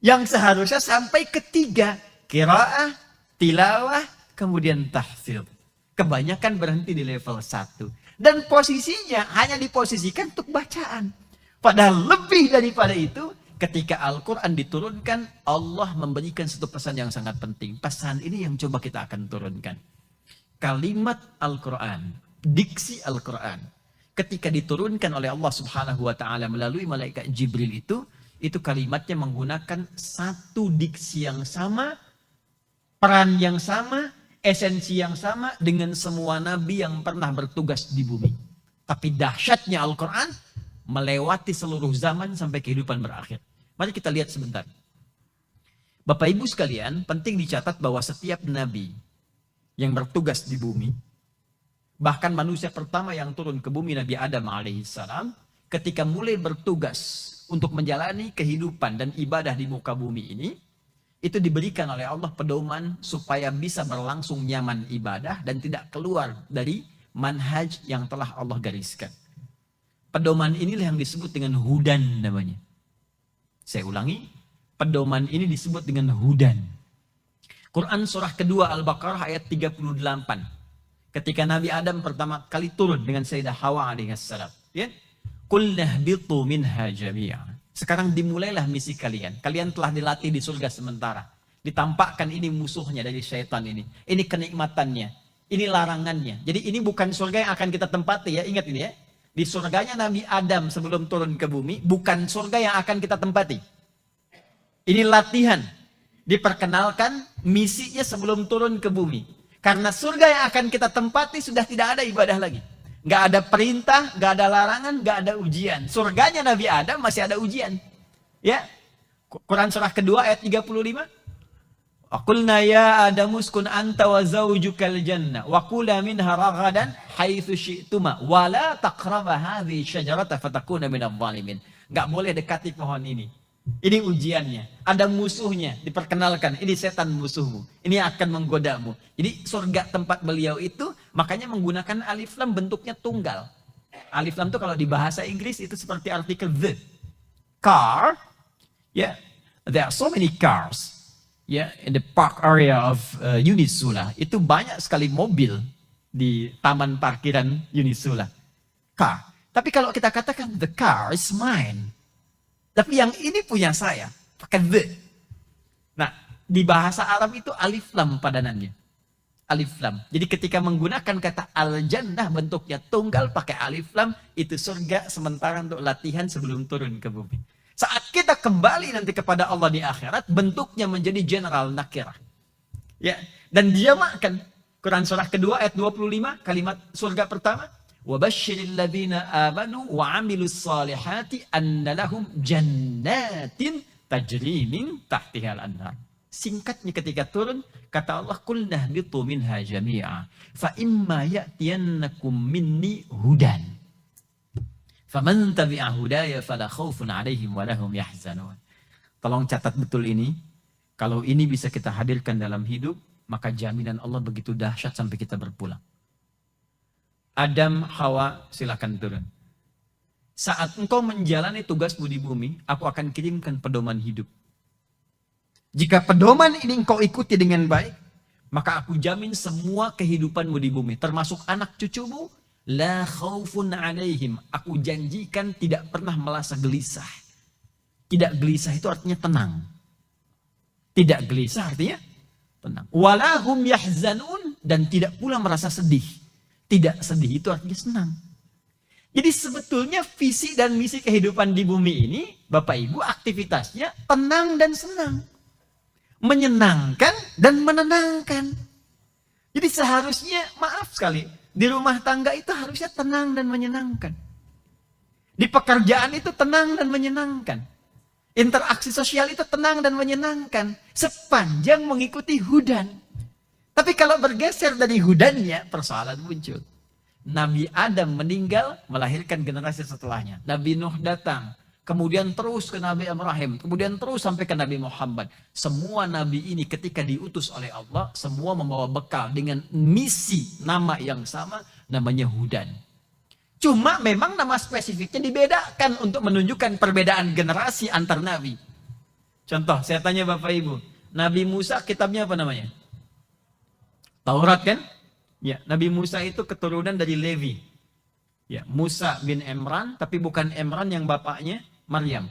[SPEAKER 2] Yang seharusnya sampai ke 3. Qiraah, tilawah, kemudian tahfidz. Kebanyakan berhenti di level 1. Dan posisinya hanya diposisikan untuk bacaan. Padahal lebih daripada itu, ketika Al-Quran diturunkan, Allah memberikan satu pesan yang sangat penting. Pesan ini yang coba kita akan turunkan. Kalimat Al-Quran, diksi Al-Quran, ketika diturunkan oleh Allah Subhanahu wa Ta'ala melalui malaikat Jibril itu kalimatnya menggunakan satu diksi yang sama, peran yang sama, esensi yang sama dengan semua nabi yang pernah bertugas di bumi. Tapi dahsyatnya Al-Quran melewati seluruh zaman sampai kehidupan berakhir. Mari kita lihat sebentar. Bapak Ibu sekalian, penting dicatat bahwa setiap nabi yang bertugas di bumi, bahkan manusia pertama yang turun ke bumi, Nabi Adam alaihissalam, ketika mulai bertugas untuk menjalani kehidupan dan ibadah di muka bumi ini, itu diberikan oleh Allah pedoman supaya bisa berlangsung nyaman ibadah dan tidak keluar dari manhaj yang telah Allah gariskan. Pedoman inilah yang disebut dengan hudan namanya. Saya ulangi, pedoman ini disebut dengan hudan. Quran surah kedua Al-Baqarah ayat 38. Ketika Nabi Adam pertama kali turun dengan Sayyidah Hawa alaihissalam. Ya? Qul nahbitu minha jami'a. Sekarang dimulailah misi kalian. Kalian telah dilatih di surga sementara. Ditampakkan ini musuhnya dari syaitan ini. Ini kenikmatannya. Ini larangannya. Jadi ini bukan surga yang akan kita tempati ya. Ingat ini ya. Di surganya Nabi Adam sebelum turun ke bumi, bukan surga yang akan kita tempati. Ini latihan. Diperkenalkan misinya sebelum turun ke bumi. Karena surga yang akan kita tempati sudah tidak ada ibadah lagi. Nggak ada perintah, nggak ada larangan, nggak ada ujian. Surganya Nabi Adam masih ada ujian. Ya, Quran surah kedua ayat 35. Qulna ya Adamu uskun anta wa zawjukal jannah wa kula minha ragadan haitsu syi'tuma wa la taqraba hadhihi syajarata fatakuna minadh dhalimin. Enggak boleh dekati pohon ini. Ini ujiannya. Ada musuhnya, diperkenalkan. Ini setan musuhmu. Ini akan menggodamu. Jadi surga tempat beliau itu makanya menggunakan alif lam bentuknya tunggal. Alif lam itu kalau di bahasa Inggris itu seperti artikel the. Car, yeah, there are so many cars. Ya, in the park area of Unisula itu banyak sekali mobil di taman parkiran Unisula. Car. Tapi kalau kita katakan the car is mine. Tapi yang ini punya saya, pakai the. Nah, di bahasa Arab itu alif lam padanannya. Alif lam. Jadi ketika menggunakan kata al-jannah bentuknya tunggal pakai alif lam, itu surga sementara untuk latihan sebelum turun ke bumi. Saat kita kembali nanti kepada Allah di akhirat, bentuknya menjadi general nakirah. Ya, dan dia makan. Quran surah kedua ayat 25, kalimat surga pertama. وَبَشِّرِ الَّذِينَ آمَنُوا وَعَمِلُوا الصَّالِحَاتِ أَنَّ لَهُمْ جَنَّاتٍ تَجْرِي مِنْ تَحْتِهَا الْأَنْهَارُ. Singkatnya ketika turun, kata Allah, قُلْ نَهْبِطُوا مِنْهَا جَمِيعًا فَإِمَّا يَأْتِيَنَّكُمْ مِنِّي هُدًى فَمَنْ تَبِعَ هُدَايَ فَلَا خَوْفٌ عَلَيْهِمْ وَلَا هُمْ يَحْزَنُونَ. Tolong catat betul ini. Kalau ini bisa kita hadirkan dalam hidup, maka jaminan Allah begitu dahsyat sampai kita berpulang. Adam, Hawa, silakan turun. Saat engkau menjalani tugasmu di bumi, aku akan kirimkan pedoman hidup. Jika pedoman ini engkau ikuti dengan baik, maka aku jamin semua kehidupanmu di bumi, termasuk anak cucumu, la khaufun alaihim. Aku janjikan tidak pernah merasa gelisah. Tidak gelisah itu artinya tenang. Tidak gelisah artinya tenang. Walahum yahzanun, dan tidak pula merasa sedih. Tidak sedih itu artinya senang. Jadi sebetulnya visi dan misi kehidupan di bumi ini, Bapak Ibu, aktivitasnya tenang dan senang. Menyenangkan dan menenangkan. Jadi seharusnya, maaf sekali, di rumah tangga itu harusnya tenang dan menyenangkan. Di pekerjaan itu tenang dan menyenangkan. Interaksi sosial itu tenang dan menyenangkan. Sepanjang mengikuti hudan. Tapi kalau bergeser dari hudannya, persoalan muncul. Nabi Adam meninggal, melahirkan generasi setelahnya. Nabi Nuh datang, kemudian terus ke Nabi Ibrahim, kemudian terus sampai ke Nabi Muhammad. Semua nabi ini ketika diutus oleh Allah, semua membawa bekal dengan misi, nama yang sama, namanya hudan. Cuma memang nama spesifiknya dibedakan untuk menunjukkan perbedaan generasi antar nabi. Contoh, saya tanya Bapak Ibu, Nabi Musa kitabnya apa namanya? Taurat kan? Ya, Nabi Musa itu keturunan dari Levi. Ya, Musa bin Imran, tapi bukan Imran yang bapaknya Maryam.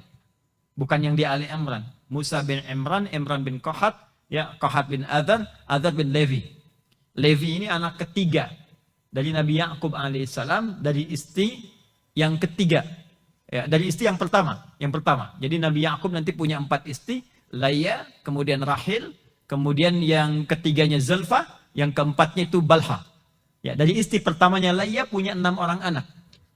[SPEAKER 2] Bukan yang di Ali Imran. Musa bin Imran, Imran bin Kohat, ya, Kohat bin Adar, Adar bin Levi. Levi ini anak ketiga dari Nabi Yakub alaihissalam, dari istri yang ketiga. Ya, dari istri yang pertama. Jadi Nabi Yakub nanti punya 4 istri, Laya, kemudian Rahil, kemudian yang ketiganya Zulfa, yang keempatnya itu Balha. Ya, dari istri pertamanya Laya punya 6 orang anak.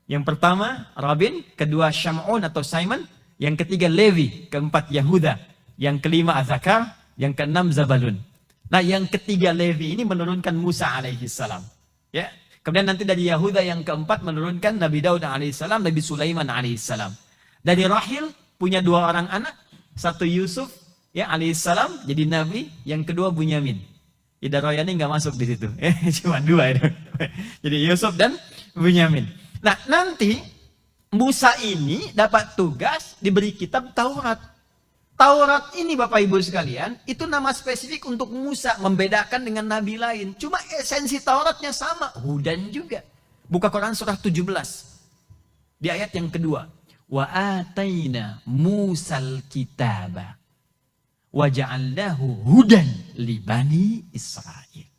[SPEAKER 2] Yang pertama Rabin, kedua Syam'un atau Simon, yang ketiga Levi, keempat Yahuda, yang kelima Azakar, yang keenam Zabalun. Nah, yang ketiga Levi ini menurunkan Musa alaihissalam. Ya, kemudian nanti dari Yahuda yang keempat menurunkan Nabi Daud alaihissalam, Nabi Sulaiman alaihissalam. Dari Rahil punya 2 orang anak, satu Yusuf ya alaihissalam jadi nabi, yang kedua Bunyamin. Ida Royani nggak masuk di situ, cuma 2 itu. Jadi Yusuf dan Bunyamin. Nah, nanti Musa ini dapat tugas diberi kitab Taurat. Taurat ini Bapak Ibu sekalian, itu nama spesifik untuk Musa, membedakan dengan nabi lain. Cuma esensi Tauratnya sama, hudan juga. Buka Quran surah 17. Di ayat yang kedua. Wa ataina Musal kitaba wa ja'alnahu hudan li bani Israil.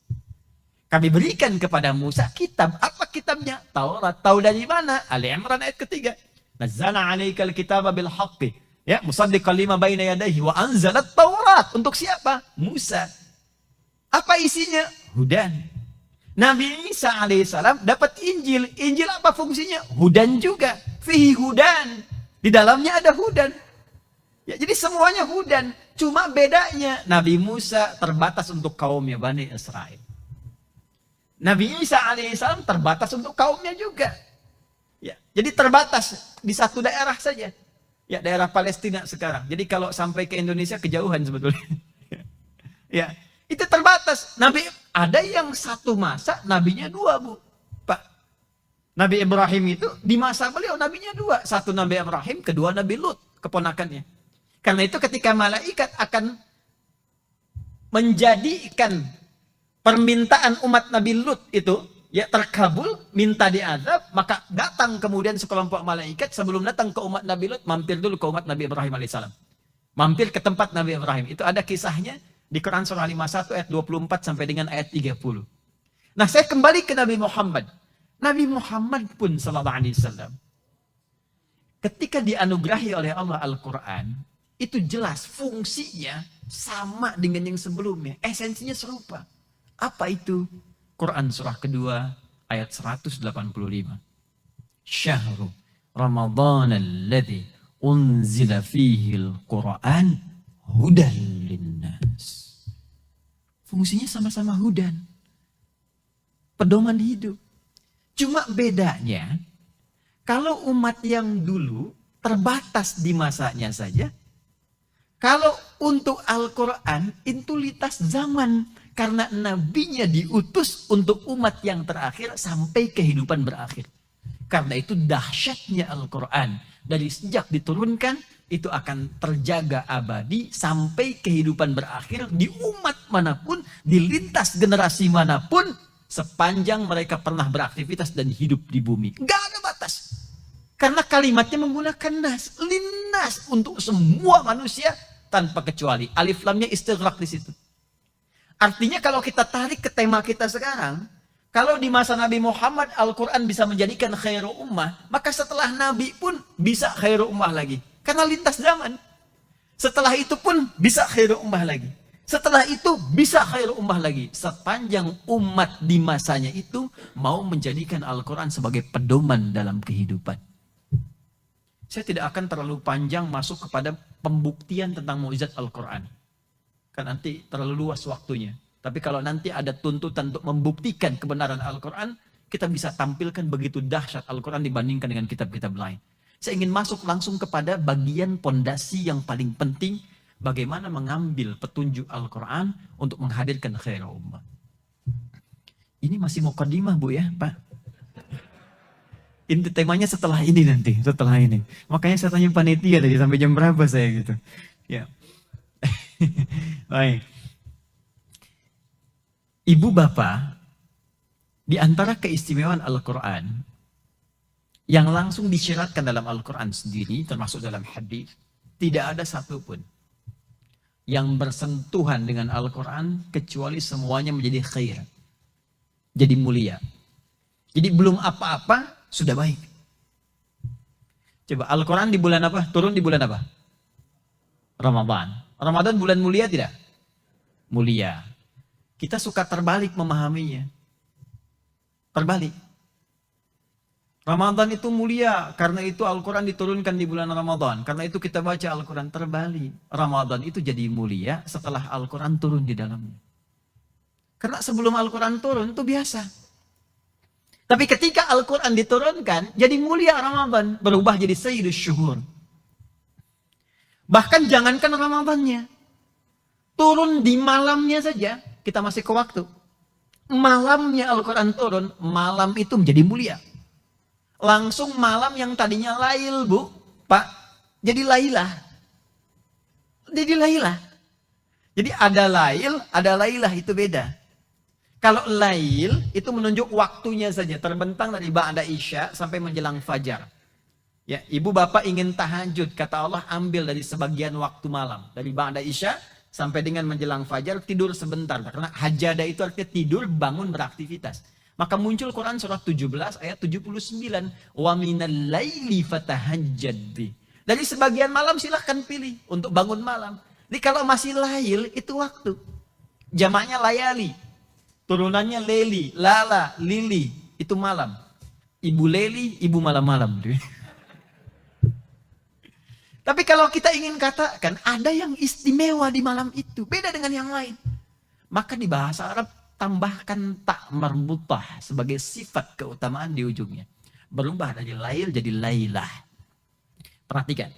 [SPEAKER 2] Kami berikan kepada Musa kitab. Apa kitabnya? Taurat. Tahu dari mana? Ali Imran ayat ketiga. Nazzala 'alaikal kitaba bil haqqi, ya, musaddiqan lima baina yadayhi wa anzalat Taurat. Untuk siapa? Musa. Apa isinya? Hudan. Nabi Isa alaihissalam dapat Injil. Injil apa fungsinya? Hudan juga. Fihi hudan. Di dalamnya ada hudan. Ya, jadi semuanya hudan. Cuma bedanya Nabi Musa terbatas untuk kaumnya Bani Israel. Nabi Isa alaihissalam terbatas untuk kaumnya juga. Ya, jadi terbatas di satu daerah saja. Ya, daerah Palestina sekarang. Jadi kalau sampai ke Indonesia kejauhan sebetulnya. Ya, itu terbatas. Nabi ada yang satu masa nabinya 2, Bu. Pak. Nabi Ibrahim itu di masa beliau nabinya 2. Satu Nabi Ibrahim, kedua Nabi Lut, keponakannya. Karena itu ketika malaikat akan menjadikan permintaan umat Nabi Lut itu ya terkabul, minta diazab, maka datang kemudian sekelompok malaikat, sebelum datang ke umat Nabi Lut, mampir dulu ke umat Nabi Ibrahim alaihissalam. Mampir ke tempat Nabi Ibrahim. Itu ada kisahnya di Quran surah 51 ayat 24 sampai dengan ayat 30. Nah, saya kembali ke Nabi Muhammad. Nabi Muhammad pun sallallahu alaihi wasallam ketika dianugerahi oleh Allah Al-Quran, itu jelas fungsinya sama dengan yang sebelumnya. Esensinya serupa. Apa itu? Quran surah kedua ayat 185. Syahru Ramadhan alladzi unzila fihi al-Quran hudan linnas. Fungsinya sama-sama hudan. Pedoman hidup. Cuma bedanya, kalau umat yang dulu terbatas di masanya saja, kalau untuk Al-Quran itu lintas zaman. Karena nabinya diutus untuk umat yang terakhir sampai kehidupan berakhir. Karena itu dahsyatnya Al-Quran. Dari sejak diturunkan, itu akan terjaga abadi sampai kehidupan berakhir di umat manapun, di lintas generasi manapun, sepanjang mereka pernah beraktivitas dan hidup di bumi. Gak ada batas. Karena kalimatnya menggunakan nas, linnas untuk semua manusia tanpa kecuali. Alif lamnya istighraq di situ. Artinya kalau kita tarik ke tema kita sekarang, kalau di masa Nabi Muhammad Al-Quran bisa menjadikan khairu ummah, maka setelah Nabi pun bisa khairu ummah lagi. Karena lintas zaman. Setelah itu pun bisa khairu ummah lagi. Setelah itu bisa khairu ummah lagi. Sepanjang umat di masanya itu mau menjadikan Al-Quran sebagai pedoman dalam kehidupan. Saya tidak akan terlalu panjang masuk kepada pembuktian tentang mukjizat Al-Quran. Kan nanti terlalu luas waktunya. Tapi kalau nanti ada tuntutan untuk membuktikan kebenaran Al-Quran, kita bisa tampilkan begitu dahsyat Al-Quran dibandingkan dengan kitab-kitab lain. Saya ingin masuk langsung kepada bagian pondasi yang paling penting, bagaimana mengambil petunjuk Al-Quran untuk menghadirkan khairul ummah. Ini masih mukadimah Bu ya Pak? Inti temanya setelah ini nanti, setelah ini. Makanya saya tanya panitia tadi sampai jam berapa saya gitu. Ya. Baik. Ibu bapak, di antara keistimewaan Al-Quran yang langsung disyaratkan dalam Al-Quran sendiri, termasuk dalam hadis, tidak ada satupun yang bersentuhan dengan Al-Quran kecuali semuanya menjadi khair, jadi mulia. Jadi belum apa-apa sudah baik. Coba Al-Quran di bulan apa? Turun di bulan apa? Ramadan. Ramadan bulan mulia tidak? Mulia. Kita suka terbalik memahaminya. Terbalik. Ramadan itu mulia, karena itu Al-Quran diturunkan di bulan Ramadan. Karena itu kita baca Al-Quran. Terbalik. Ramadan itu jadi mulia setelah Al-Quran turun di dalamnya. Karena sebelum Al-Quran turun itu biasa. Tapi ketika Al-Quran diturunkan, jadi mulia Ramadan. Berubah jadi sayyidus syuhur. Bahkan jangankan Ramadannya. Turun di malamnya saja, kita masih ke waktu. Malamnya Al-Quran turun, malam itu menjadi mulia. Langsung malam yang tadinya lail, Bu, Pak, jadi lailah. Jadi lailah. Jadi ada lailah itu beda. Kalau lail itu menunjuk waktunya saja, terbentang dari ba'da isya sampai menjelang fajar. Ya, ibu bapak ingin tahajud, kata Allah ambil dari sebagian waktu malam. Dari ba'da isya sampai dengan menjelang fajar, tidur sebentar. Karena hajada itu artinya tidur, bangun, beraktivitas. Maka muncul Quran surah 17 ayat 79. Wa minal laili fatahajjad bi. Dari sebagian malam silahkan pilih untuk bangun malam. Jadi kalau masih lail itu waktu. Jamaknya layali. Turunannya leli, lala, lili. Itu malam. Ibu leli, ibu malam-malam. Tapi kalau kita ingin katakan ada yang istimewa di malam itu, beda dengan yang lain. Maka di bahasa Arab tambahkan tak marbutah sebagai sifat keutamaan di ujungnya. Berubah dari lail jadi lailah. Perhatikan.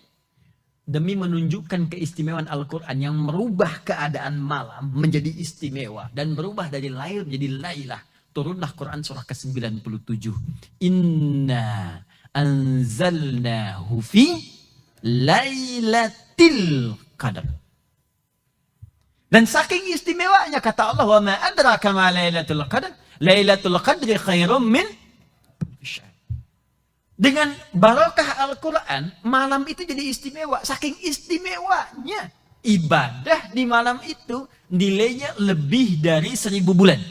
[SPEAKER 2] Demi menunjukkan keistimewaan Al-Quran yang merubah keadaan malam menjadi istimewa. Dan berubah dari lail menjadi lailah. Turunlah Quran surah ke-97. Inna anzalnahu fi Lailatul Qadar. Dan saking istimewanya kata Allah, wa ma adraka ma Lailatul Qadar. Lailatul Qadri khairum min syahr. Dengan barokah Al-Quran, malam itu jadi istimewa. Saking istimewanya ibadah di malam itu nilainya lebih dari 1000 bulan.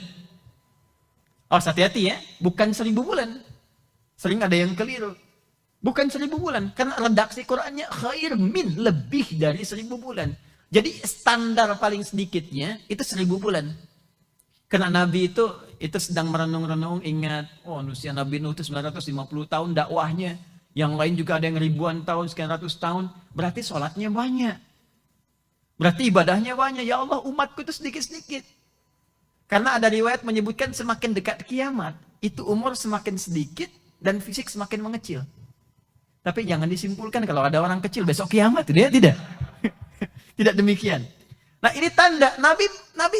[SPEAKER 2] Oh, hati-hati ya, bukan 1000 bulan. Sering ada yang keliru. Bukan 1000 bulan. Karena redaksi Qurannya khair min, lebih dari 1000 bulan. Jadi standar paling sedikitnya itu 1000 bulan. Karena Nabi itu sedang merenung-renung, ingat, oh usia Nabi Nuh itu 950 tahun dakwahnya. Yang lain juga ada yang ribuan tahun, sekian ratus tahun. Berarti sholatnya banyak. Berarti ibadahnya banyak. Ya Allah, umatku itu sedikit-sedikit. Karena ada riwayat menyebutkan semakin dekat kiamat, itu umur semakin sedikit dan fisik semakin mengecil. Tapi jangan disimpulkan kalau ada orang kecil besok kiamat. Tidak. Tidak demikian. Nah ini tanda Nabi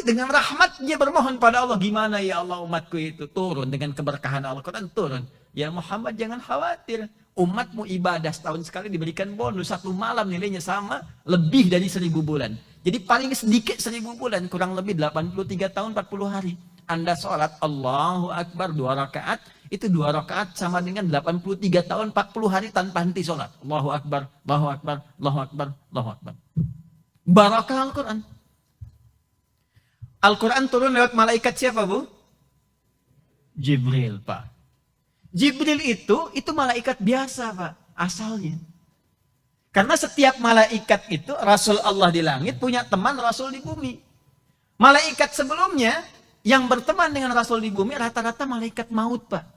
[SPEAKER 2] dengan rahmatnya bermohon pada Allah. Gimana ya Allah umatku itu turun dengan keberkahan Al-Quran turun. Ya Muhammad jangan khawatir. Umatmu ibadah setahun sekali diberikan bonus. 1 malam nilainya sama lebih dari 1000 bulan. Jadi paling sedikit 1000 bulan. Kurang lebih 83 tahun 40 hari. Anda sholat Allahu Akbar 2 rakaat. Itu 2 rakaat sama dengan 83 tahun 40 hari tanpa henti sholat. Allahu Akbar, Allahu Akbar, Allahu Akbar, Allahu Akbar. Barakah Al-Quran. Al-Quran turun lewat malaikat siapa, Bu? Jibril, Pak. Jibril itu malaikat biasa, Pak, asalnya. Karena setiap malaikat itu Rasul Allah di langit punya teman Rasul di bumi. Malaikat sebelumnya yang berteman dengan Rasul di bumi rata-rata malaikat maut, Pak.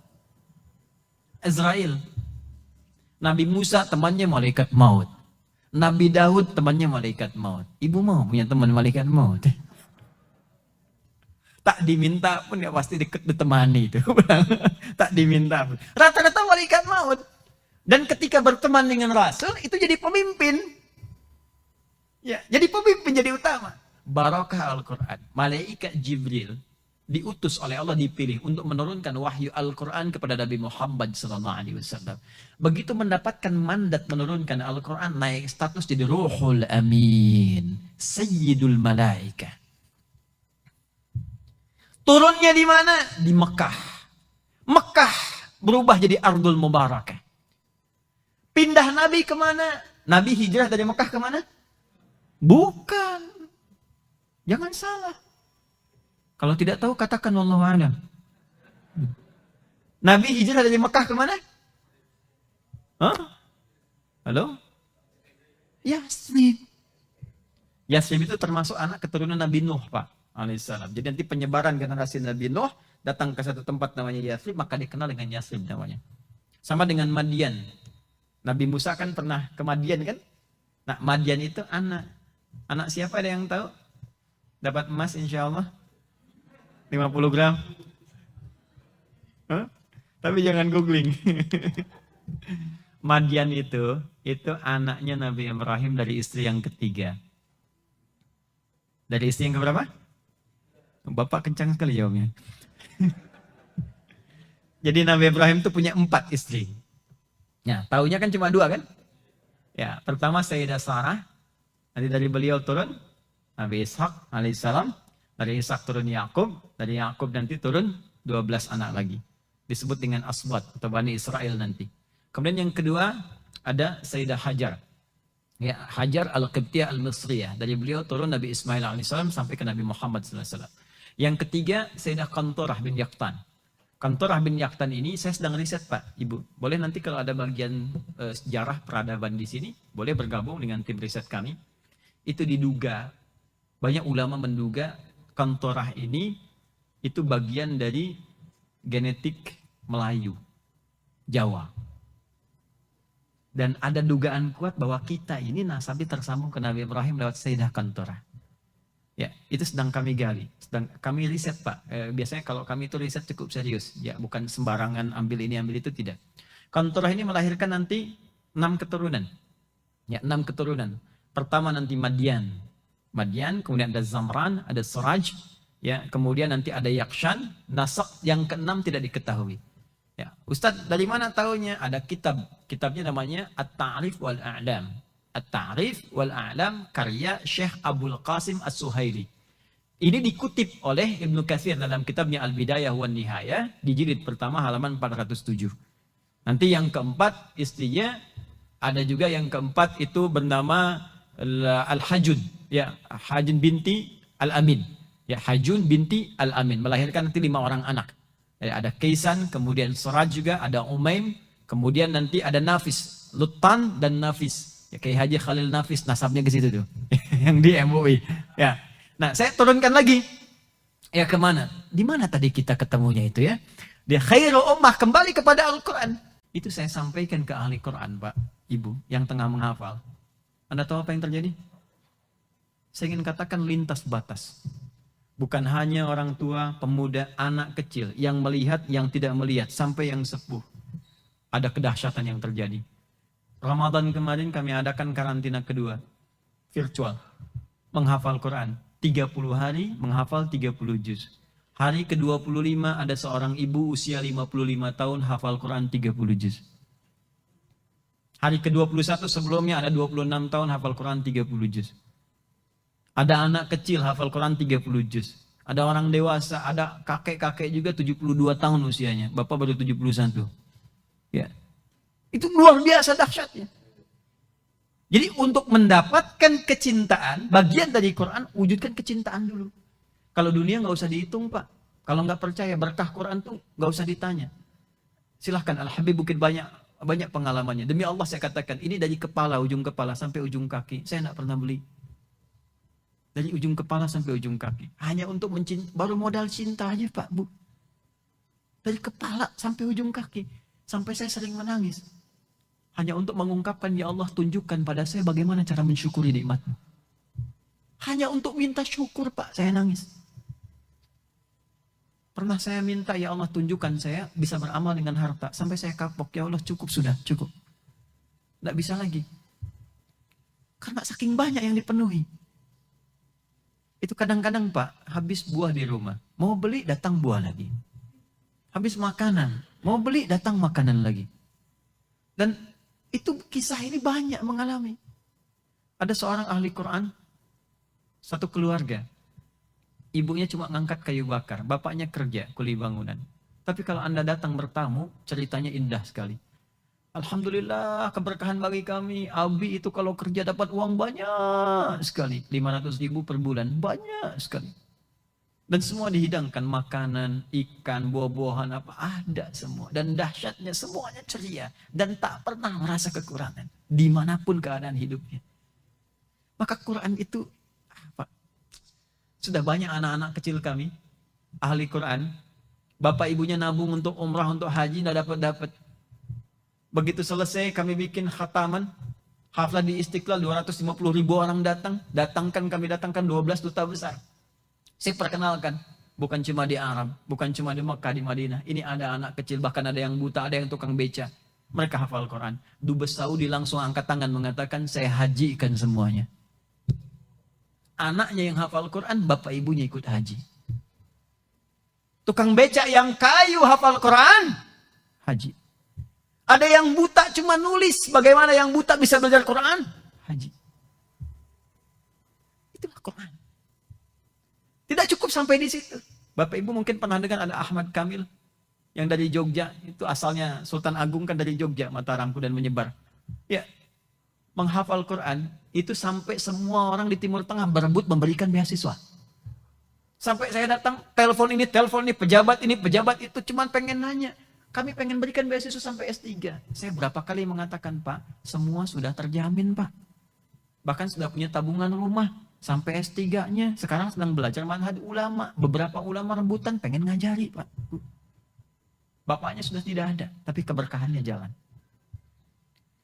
[SPEAKER 2] Azrail. Nabi Musa temannya malaikat maut. Nabi Daud temannya malaikat maut. Ibu mau punya teman malaikat maut? Tak diminta pun ya pasti ditemani itu. Tak diminta pun. Rata-rata malaikat maut. Dan ketika berteman dengan Rasul, itu jadi pemimpin. Ya, jadi pemimpin, jadi utama. Barakah Al-Quran. Malaikat Jibril diutus oleh Allah, dipilih untuk menurunkan wahyu Al-Quran kepada Nabi Muhammad SAW. Begitu mendapatkan mandat menurunkan Al-Quran, naik status jadi Ruhul Amin. Sayyidul Malaikah. Turunnya di mana? Di Mekah. Mekah berubah jadi Ardul Mubarakah. Pindah Nabi kemana? Nabi hijrah dari Mekah kemana? Bukan. Jangan salah. Kalau tidak tahu katakan wallahu a'lam. Nabi hijrah dari Mekah kemana? Hah? Halo? Yasrib. Yasrib itu termasuk anak keturunan Nabi Nuh, Pak. Alaihissalam. Jadi nanti penyebaran generasi Nabi Nuh datang ke satu tempat namanya Yasrib, maka dikenal dengan Yasrib namanya. Sama dengan Madian. Nabi Musa kan pernah ke Madian kan? Nah, Madian itu anak. Anak siapa, ada yang tahu? Dapat emas insya Allah 50 gram. Huh? Tapi jangan googling. Madian itu anaknya Nabi Ibrahim dari istri yang ketiga. Dari istri yang keberapa? Bapak kencang sekali jawabnya. Jadi Nabi Ibrahim itu punya 4 istri. Ya, taunya kan cuma 2 kan? Ya, pertama Sayyidah Sarah. Nanti dari beliau turun Nabi Ishak alaihissalam. Dari Ishak turun Yakub. Dari Yakub nanti turun 12 anak lagi. Disebut dengan Asbat atau Bani Israel nanti. Kemudian yang kedua ada Sayyidah Hajar. Ya, Hajar Al-Qibtiyah Al-Misriyah. Dari beliau turun Nabi Ismail alaihissalam sampai ke Nabi Muhammad SAW. Yang ketiga, Sayyidah Qantarah bin Yaqtan. Qantarah bin Yaqtan ini saya sedang riset, Pak, Ibu. Boleh nanti kalau ada bagian sejarah peradaban di sini, boleh bergabung dengan tim riset kami. Itu diduga, banyak ulama menduga Qantarah ini itu bagian dari genetik Melayu, Jawa. Dan ada dugaan kuat bahwa kita ini nasabnya tersambung ke Nabi Ibrahim lewat Sayyidah Qantarah. Ya, itu sedang kami gali, sedang kami riset, Pak. Biasanya kalau kami itu riset cukup serius, ya bukan sembarangan ambil ini ambil itu, tidak. Qantarah ini melahirkan nanti 6 keturunan, ya 6 keturunan. Pertama nanti Madian, kemudian ada Zamran, ada Suraj, ya kemudian nanti ada Yakshan, Nasab yang ke-6 tidak diketahui. Ya, Ustadz dari mana tahunya? Ada kitabnya namanya At-Ta'rif wal A'lam. At-Ta'rif wal A'lam karya Syekh Abdul Qasim As-Suhaili. Ini dikutip oleh Ibnu Katsir dalam kitabnya Al-Bidayah wan Nihayah di jilid pertama halaman 407. Nanti yang keempat istrinya, ada juga yang keempat itu bernama Al-Hajun, ya Hajun binti Al-Amin. Ya Hajun binti Al-Amin melahirkan nanti 5 orang anak. Ya, ada Kaisan, kemudian Suraj juga, ada Umaim, kemudian nanti ada Nafis, Lutan dan Nafis. Ya, kayak Haji Khalil Nafis nasabnya ke situ tuh. Yang di MUI. Ya. Nah, saya turunkan lagi. Ya kemana? Di mana tadi kita ketemunya itu ya? Dia khairu ummah, kembali kepada Al-Quran. Itu saya sampaikan ke ahli Quran, Pak, Ibu, yang tengah menghafal. Anda tahu apa yang terjadi? Saya ingin katakan lintas batas. Bukan hanya orang tua, pemuda, anak kecil yang melihat, yang tidak melihat, sampai yang sepuh. Ada kedahsyatan yang terjadi. Ramadan kemarin kami adakan karantina kedua, virtual. Menghafal Quran. 30 hari menghafal 30 juz. Hari ke-25 ada seorang ibu usia 55 tahun hafal Quran 30 juz. Hari ke-21 sebelumnya ada 26 tahun hafal Quran 30 juz. Ada anak kecil hafal Quran 30 juz. Ada orang dewasa, ada kakek-kakek juga 72 tahun usianya. Bapak baru 71. Ya. Itu luar biasa dahsyatnya. Jadi untuk mendapatkan kecintaan, bagian dari Quran, wujudkan kecintaan dulu. Kalau dunia nggak usah dihitung, Pak. Kalau nggak percaya berkah Quran tuh nggak usah ditanya. Silahkan Al-Habib bukit banyak pengalamannya. Demi Allah saya katakan, ini dari kepala, ujung kepala sampai ujung kaki. Saya nggak pernah beli. Dari ujung kepala sampai ujung kaki. Hanya untuk mencinta, baru modal cinta aja Pak, Bu. Dari kepala sampai ujung kaki. Sampai saya sering menangis. Hanya untuk mengungkapkan, ya Allah tunjukkan pada saya bagaimana cara mensyukuri nikmat-Mu. Hanya untuk minta syukur Pak, saya nangis. Pernah saya minta, ya Allah tunjukkan saya bisa beramal dengan harta. Sampai saya kapok, ya Allah cukup sudah, cukup. Tidak bisa lagi. Karena saking banyak yang dipenuhi. Itu kadang-kadang Pak, habis buah di rumah. Mau beli, datang buah lagi. Habis makanan. Mau beli, datang makanan lagi. Dan itu kisah ini banyak mengalami. Ada seorang ahli Quran, satu keluarga. Ibunya cuma ngangkat kayu bakar, bapaknya kerja kuli bangunan. Tapi kalau Anda datang bertamu, ceritanya indah sekali. Alhamdulillah, keberkahan bagi kami. Abi itu kalau kerja dapat uang banyak sekali. 500.000 per bulan, banyak sekali. Dan semua dihidangkan, makanan, ikan, buah-buahan, apa ada semua. Dan dahsyatnya semuanya ceria. Dan tak pernah merasa kekurangan. Dimanapun keadaan hidupnya. Maka Quran itu, apa? Sudah banyak anak-anak kecil kami, ahli Quran. Bapak ibunya nabung untuk umrah, untuk haji, tidak dapat. Begitu selesai kami bikin khataman. Haflah di Istiqlal, 250.000 orang datang. Kami datangkan 12 duta besar. Saya perkenalkan, bukan cuma di Arab, bukan cuma di Mekah, di Madinah. Ini ada anak kecil, bahkan ada yang buta, ada yang tukang beca. Mereka hafal Quran. Dubes Saudi langsung angkat tangan mengatakan, saya hajikan semuanya. Anaknya yang hafal Quran, bapak ibunya ikut haji. Tukang beca yang kayu hafal Quran, haji. Ada yang buta cuma nulis, bagaimana yang buta bisa belajar Quran? Haji. Itulah Quran. Tidak cukup sampai di situ. Bapak Ibu mungkin pernah dengar ada Ahmad Kamil yang dari Jogja. Itu asalnya Sultan Agung kan dari Jogja, Mataramku dan menyebar. Ya, menghafal Quran itu sampai semua orang di Timur Tengah berebut memberikan beasiswa. Sampai saya datang, telepon ini, pejabat ini, pejabat itu, cuman pengen nanya. Kami pengen berikan beasiswa sampai S3. Saya berapa kali mengatakan, Pak, semua sudah terjamin, Pak. Bahkan sudah punya tabungan rumah. Sampai S3-nya, sekarang sedang belajar manhaj ulama. Beberapa ulama rebutan pengen ngajari, Pak. Bapaknya sudah tidak ada, tapi keberkahannya jalan.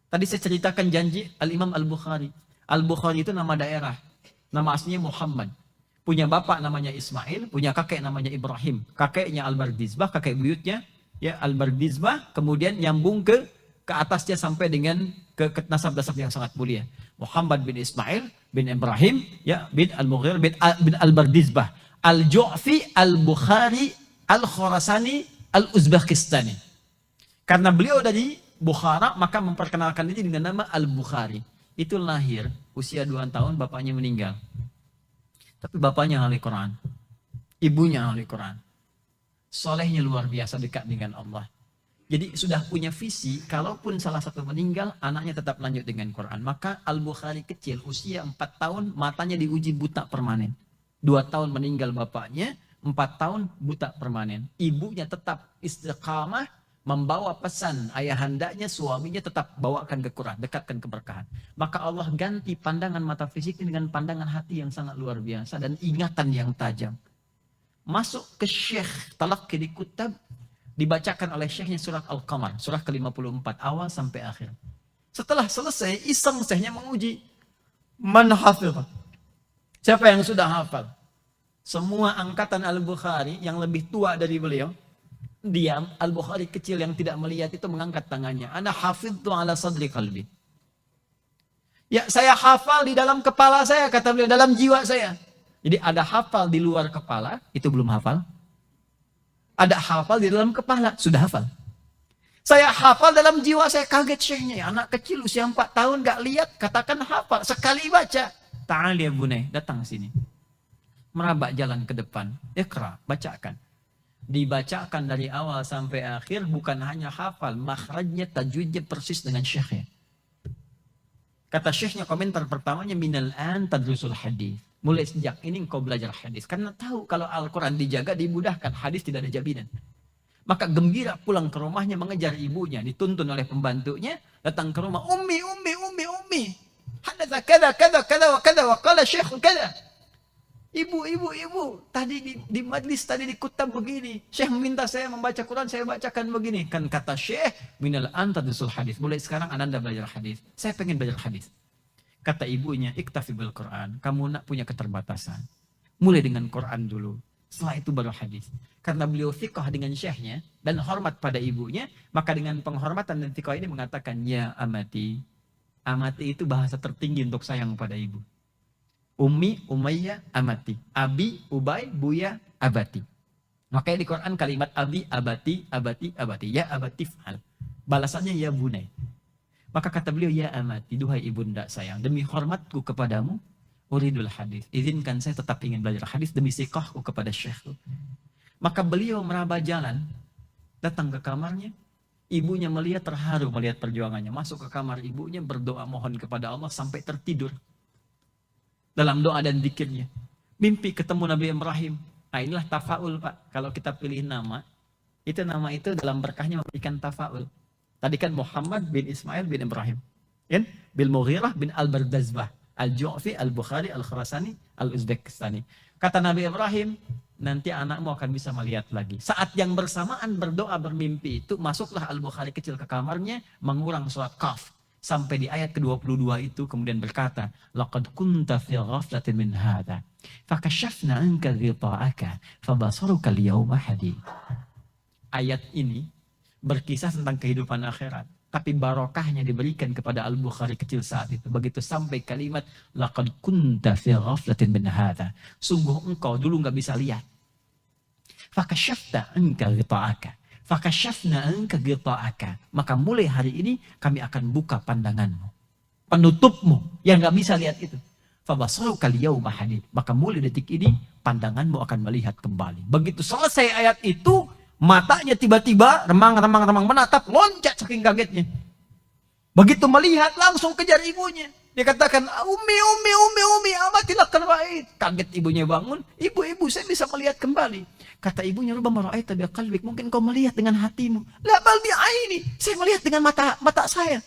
[SPEAKER 2] Tadi saya ceritakan janji Al-Imam Al-Bukhari. Al-Bukhari itu nama daerah. Nama aslinya Muhammad. Punya bapak namanya Ismail, punya kakek namanya Ibrahim. Kakeknya Al-Bardizbah, kakek buyutnya ya Al-Bardizbah, kemudian nyambung ke atasnya sampai dengan ke nasab-nasab yang sangat mulia. Muhammad bin Ismail bin Ibrahim ya bin Al-Mughir bin Al-Bardizbah, Al-Ju'fi, Al-Bukhari, Al-Khurasani, Al-Uzbekistani. Karena beliau dari Bukhara, maka memperkenalkan diri dengan nama Al-Bukhari. Itu lahir usia 2 tahun, bapaknya meninggal. Tapi bapaknya ahli Quran, ibunya ahli Quran. Solehnya luar biasa, dekat dengan Allah. Jadi sudah punya visi, kalaupun salah satu meninggal, anaknya tetap lanjut dengan Quran. Maka Al-Bukhari kecil, usia 4 tahun, matanya diuji buta permanen. 2 tahun meninggal bapaknya, 4 tahun buta permanen. Ibunya tetap istiqamah, membawa pesan ayahandanya, suaminya tetap bawakan ke Quran, dekatkan keberkahan. Maka Allah ganti pandangan mata fisik dengan pandangan hati yang sangat luar biasa dan ingatan yang tajam. masuk ke syekh talaqi di kutab, dibacakan oleh syekhnya surat Al-Qamar, surah ke-54 awal sampai akhir. Setelah selesai, iseng syekhnya menguji, man hafidh, siapa yang sudah hafal? Semua angkatan Al-Bukhari yang lebih tua dari beliau diam. Al-Bukhari kecil yang tidak melihat itu mengangkat tangannya, ana hafidhtu ala sadri qalbi. Ya, saya hafal di dalam kepala saya, kata beliau, dalam jiwa saya. Jadi ada hafal di luar kepala, itu belum hafal. Ada hafal di dalam kepala, sudah hafal. Saya hafal dalam jiwa saya. Kaget syekhnya, ya, anak kecil usia 4 tahun gak lihat, katakan hafal. Sekali baca, ta'al ya bunai, datang sini. Merabak jalan ke depan, iqra, bacakan. Dibacakan dari awal sampai akhir, bukan hanya hafal, makhrajnya, tajwidnya persis dengan syekhnya. Kata syekhnya, komentar pertamanya, minal an tadrusul hadis. Mulai sejak ini engkau belajar hadis. Karena tahu kalau Al-Quran dijaga, dimudahkan. Hadis tidak ada jaminan. Maka gembira pulang ke rumahnya, mengejar ibunya. Dituntun oleh pembantunya. Datang ke rumah. Ummi. Hadatha kada, wa kada, wa qala syekh kada. Ibu. Tadi di majlis, tadi di kutab begini. Syekh meminta saya membaca Quran, saya bacakan begini. Kan kata syekh, minal anta tadrusul hadis. Mulai sekarang Anda belajar hadis. Saya pengen belajar hadis. Kata ibunya, iktafi bil Quran. Kamu nak punya keterbatasan. Mulai dengan Quran dulu. Setelah itu baru hadis. Karena beliau thiqah dengan syekhnya dan hormat pada ibunya, maka dengan penghormatan dan thiqah ini mengatakan, ya amati. Amati itu bahasa tertinggi untuk sayang pada ibu. Ummi, umayyah, amati. Abi, ubay, buya, abati. Makanya di Quran kalimat abi, abati. Ya abati fa'al. Balasannya ya bunai. Maka kata beliau, ya amati, duhai ibunda sayang, demi hormatku kepadamu, uridul hadis. Izinkan saya tetap ingin belajar hadis demi siqahku kepada syekhku. Maka beliau meraba jalan, datang ke kamarnya, ibunya melihat terharu melihat perjuangannya. Masuk ke kamar ibunya, berdoa mohon kepada Allah sampai tertidur. Dalam doa dan zikirnya. Mimpi ketemu Nabi Ibrahim. Nah inilah tafaul Pak. Kalau kita pilih nama itu dalam berkahnya memberikan tafaul. Tadi kan Muhammad bin Ismail bin Ibrahim. Kan? Bil Mughirah bin Al-Bardazbah. Al-Ju'fi, Al-Bukhari, Al-Khurasani, Al-Uzbekistani. Kata Nabi Ibrahim, nanti anakmu akan bisa melihat lagi. Saat yang bersamaan berdoa bermimpi itu, masuklah Al-Bukhari kecil ke kamarnya, mengurang surat Qaf. Sampai di ayat ke-22 itu kemudian berkata, laqad kunta fi ghaflatin min hadha, fakashafna anka ghita'aka, fabasaruka al-yawma hadid. Ayat ini berkisah tentang kehidupan akhirat. Tapi barokahnya diberikan kepada Al-Bukhari kecil saat itu. Begitu sampai kalimat, laqad kunta fi ghaflatin min hadha. Sungguh engkau dulu gak bisa lihat. Fakashafna anka ghita'aka. Fakashafna anka ghita'aka. Maka mulai hari ini kami akan buka pandanganmu. Penutupmu yang gak bisa lihat itu. Fabasaruka al-yawma hadid. Maka mulai detik ini pandanganmu akan melihat kembali. Begitu selesai ayat itu, matanya tiba-tiba remang menatap, loncat saking kagetnya. Begitu melihat langsung kejar ibunya. Dia katakan, Ummi, amatilah qira'id. Kaget ibunya bangun, ibu, saya bisa melihat kembali. Kata ibunya, rubbama ra'aita bi qalbik, mungkin kau melihat dengan hatimu. La bal bi aini, saya melihat dengan mata saya.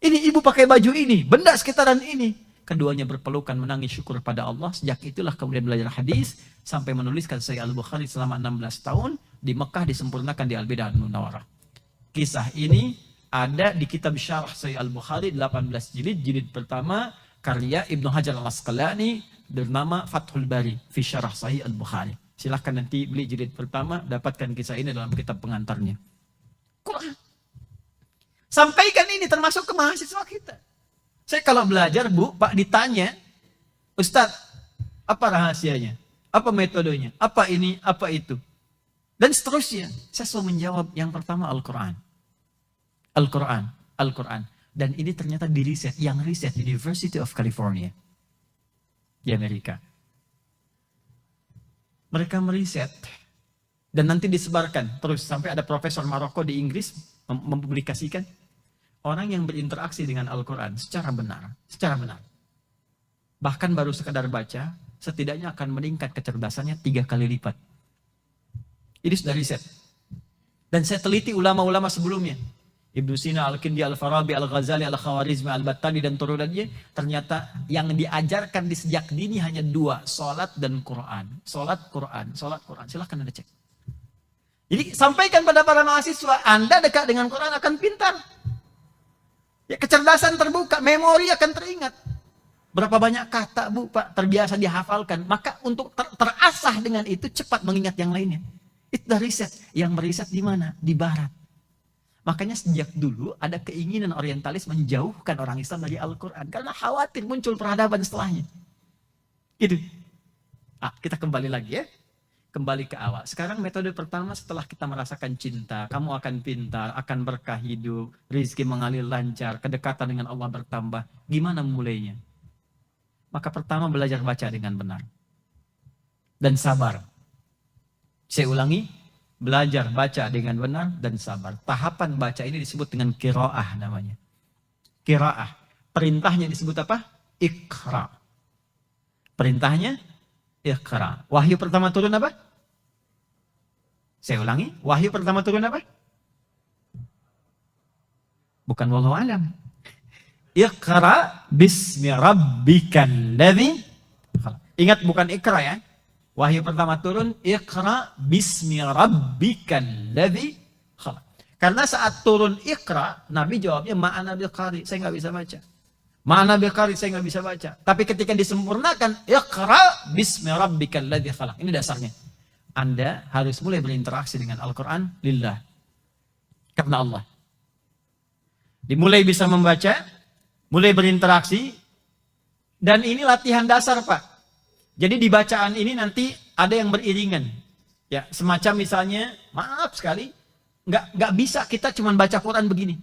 [SPEAKER 2] Ini ibu pakai baju ini, benda sekitaran ini. Keduanya berpelukan menangis syukur pada Allah. Sejak itulah kemudian belajar hadis sampai menuliskan Sahih Al-Bukhari selama 16 tahun. Di Mekah disempurnakan di Al-Bidah Al-Munawwarah. Kisah ini ada di kitab Syarah Sahih Al-Bukhari 18 jilid pertama karya Ibnu Hajar Al-Asqalani bernama Fathul Bari fi Syarah Sahih Al-Bukhari. Silahkan nanti beli jilid pertama, dapatkan kisah ini dalam kitab pengantarnya. Quran. Sampaikan ini termasuk ke mahasiswa kita. Saya kalau belajar, Bu, Pak ditanya, Ustadz, apa rahasianya? Apa metodenya? Apa ini? Apa itu? Dan seterusnya. Saya selalu menjawab yang pertama Al-Quran. Al-Quran. Dan ini ternyata di riset, yang riset University of California di Amerika. Mereka meriset dan nanti disebarkan terus sampai ada profesor Maroko di Inggris mempublikasikan orang yang berinteraksi dengan Al-Quran secara benar. Bahkan baru sekadar baca, setidaknya akan meningkat kecerdasannya 3 kali lipat. Ini sudah riset. Dan saya teliti ulama-ulama sebelumnya. Ibnu Sina, Al-Kindi, Al-Farabi, Al-Ghazali, Al-Khawarizmi, Al-Battani, dan turunannya, ternyata yang diajarkan di sejak dini hanya dua, sholat dan Quran. Sholat, Quran, sholat, Quran. Silahkan Anda cek. Jadi sampaikan pada para mahasiswa, Anda dekat dengan Quran akan pintar. Ya, kecerdasan terbuka, memori akan teringat. Berapa banyak kata, Bu, Pak, terbiasa dihafalkan. Maka untuk terasah dengan itu, cepat mengingat yang lainnya. Itu riset. Yang meriset di mana? Di Barat. Makanya sejak dulu ada keinginan orientalis menjauhkan orang Islam dari Al-Quran. Karena khawatir muncul peradaban setelahnya. Gitu. Kita kembali lagi ya. Kembali ke awal. Sekarang metode pertama setelah kita merasakan cinta. Kamu akan pintar, akan berkah hidup. Rizki mengalir lancar. Kedekatan dengan Allah bertambah. Gimana mulainya? Maka pertama belajar baca dengan benar. Dan sabar. Saya ulangi. Belajar baca dengan benar dan sabar. Tahapan baca ini disebut dengan qiraah namanya. Qiraah. Perintahnya disebut apa? Iqra. Perintahnya Iqra. Wahyu pertama turun apa? Saya ulangi. Wahyu pertama turun apa? Bukan wallahu alam. Iqra bismi rabbikal ladzi khalaq. Ingat bukan Iqra ya. Wahyu pertama turun, Iqra bismi rabbikal ladzi khalaq. Karena saat turun Iqra, Nabi jawabnya ma'ana biqari, saya nggak bisa baca. Ma'ana biqari, saya nggak bisa baca. Tapi ketika disempurnakan, Iqra bismi rabbikal ladzi khalaq. Ini dasarnya. Anda harus mulai berinteraksi dengan Al-Quran lillah. Karena Allah. Dimulai bisa membaca, mulai berinteraksi, dan ini latihan dasar, Pak. Jadi di bacaan ini nanti ada yang beriringan. Ya, semacam misalnya, maaf sekali, nggak bisa kita cuma baca Quran begini.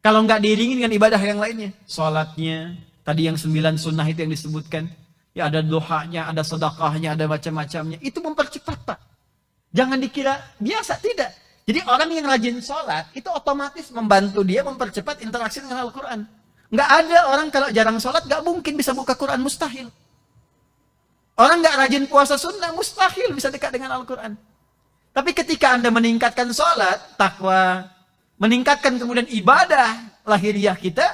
[SPEAKER 2] Kalau nggak diiringi dengan ibadah yang lainnya. Sholatnya, tadi yang 9 sunnah itu yang disebutkan. Ya ada dohanya, ada sedekahnya, ada macam-macamnya. Itu mempercepat, Pak. Jangan dikira biasa, tidak. Jadi orang yang rajin sholat, itu otomatis membantu dia mempercepat interaksi dengan Al-Quran. Nggak ada orang kalau jarang sholat, nggak mungkin bisa buka Quran, mustahil. Orang nggak rajin puasa sunnah, mustahil bisa dekat dengan Al-Quran. Tapi ketika Anda meningkatkan sholat, takwa, meningkatkan kemudian ibadah lahiriah kita,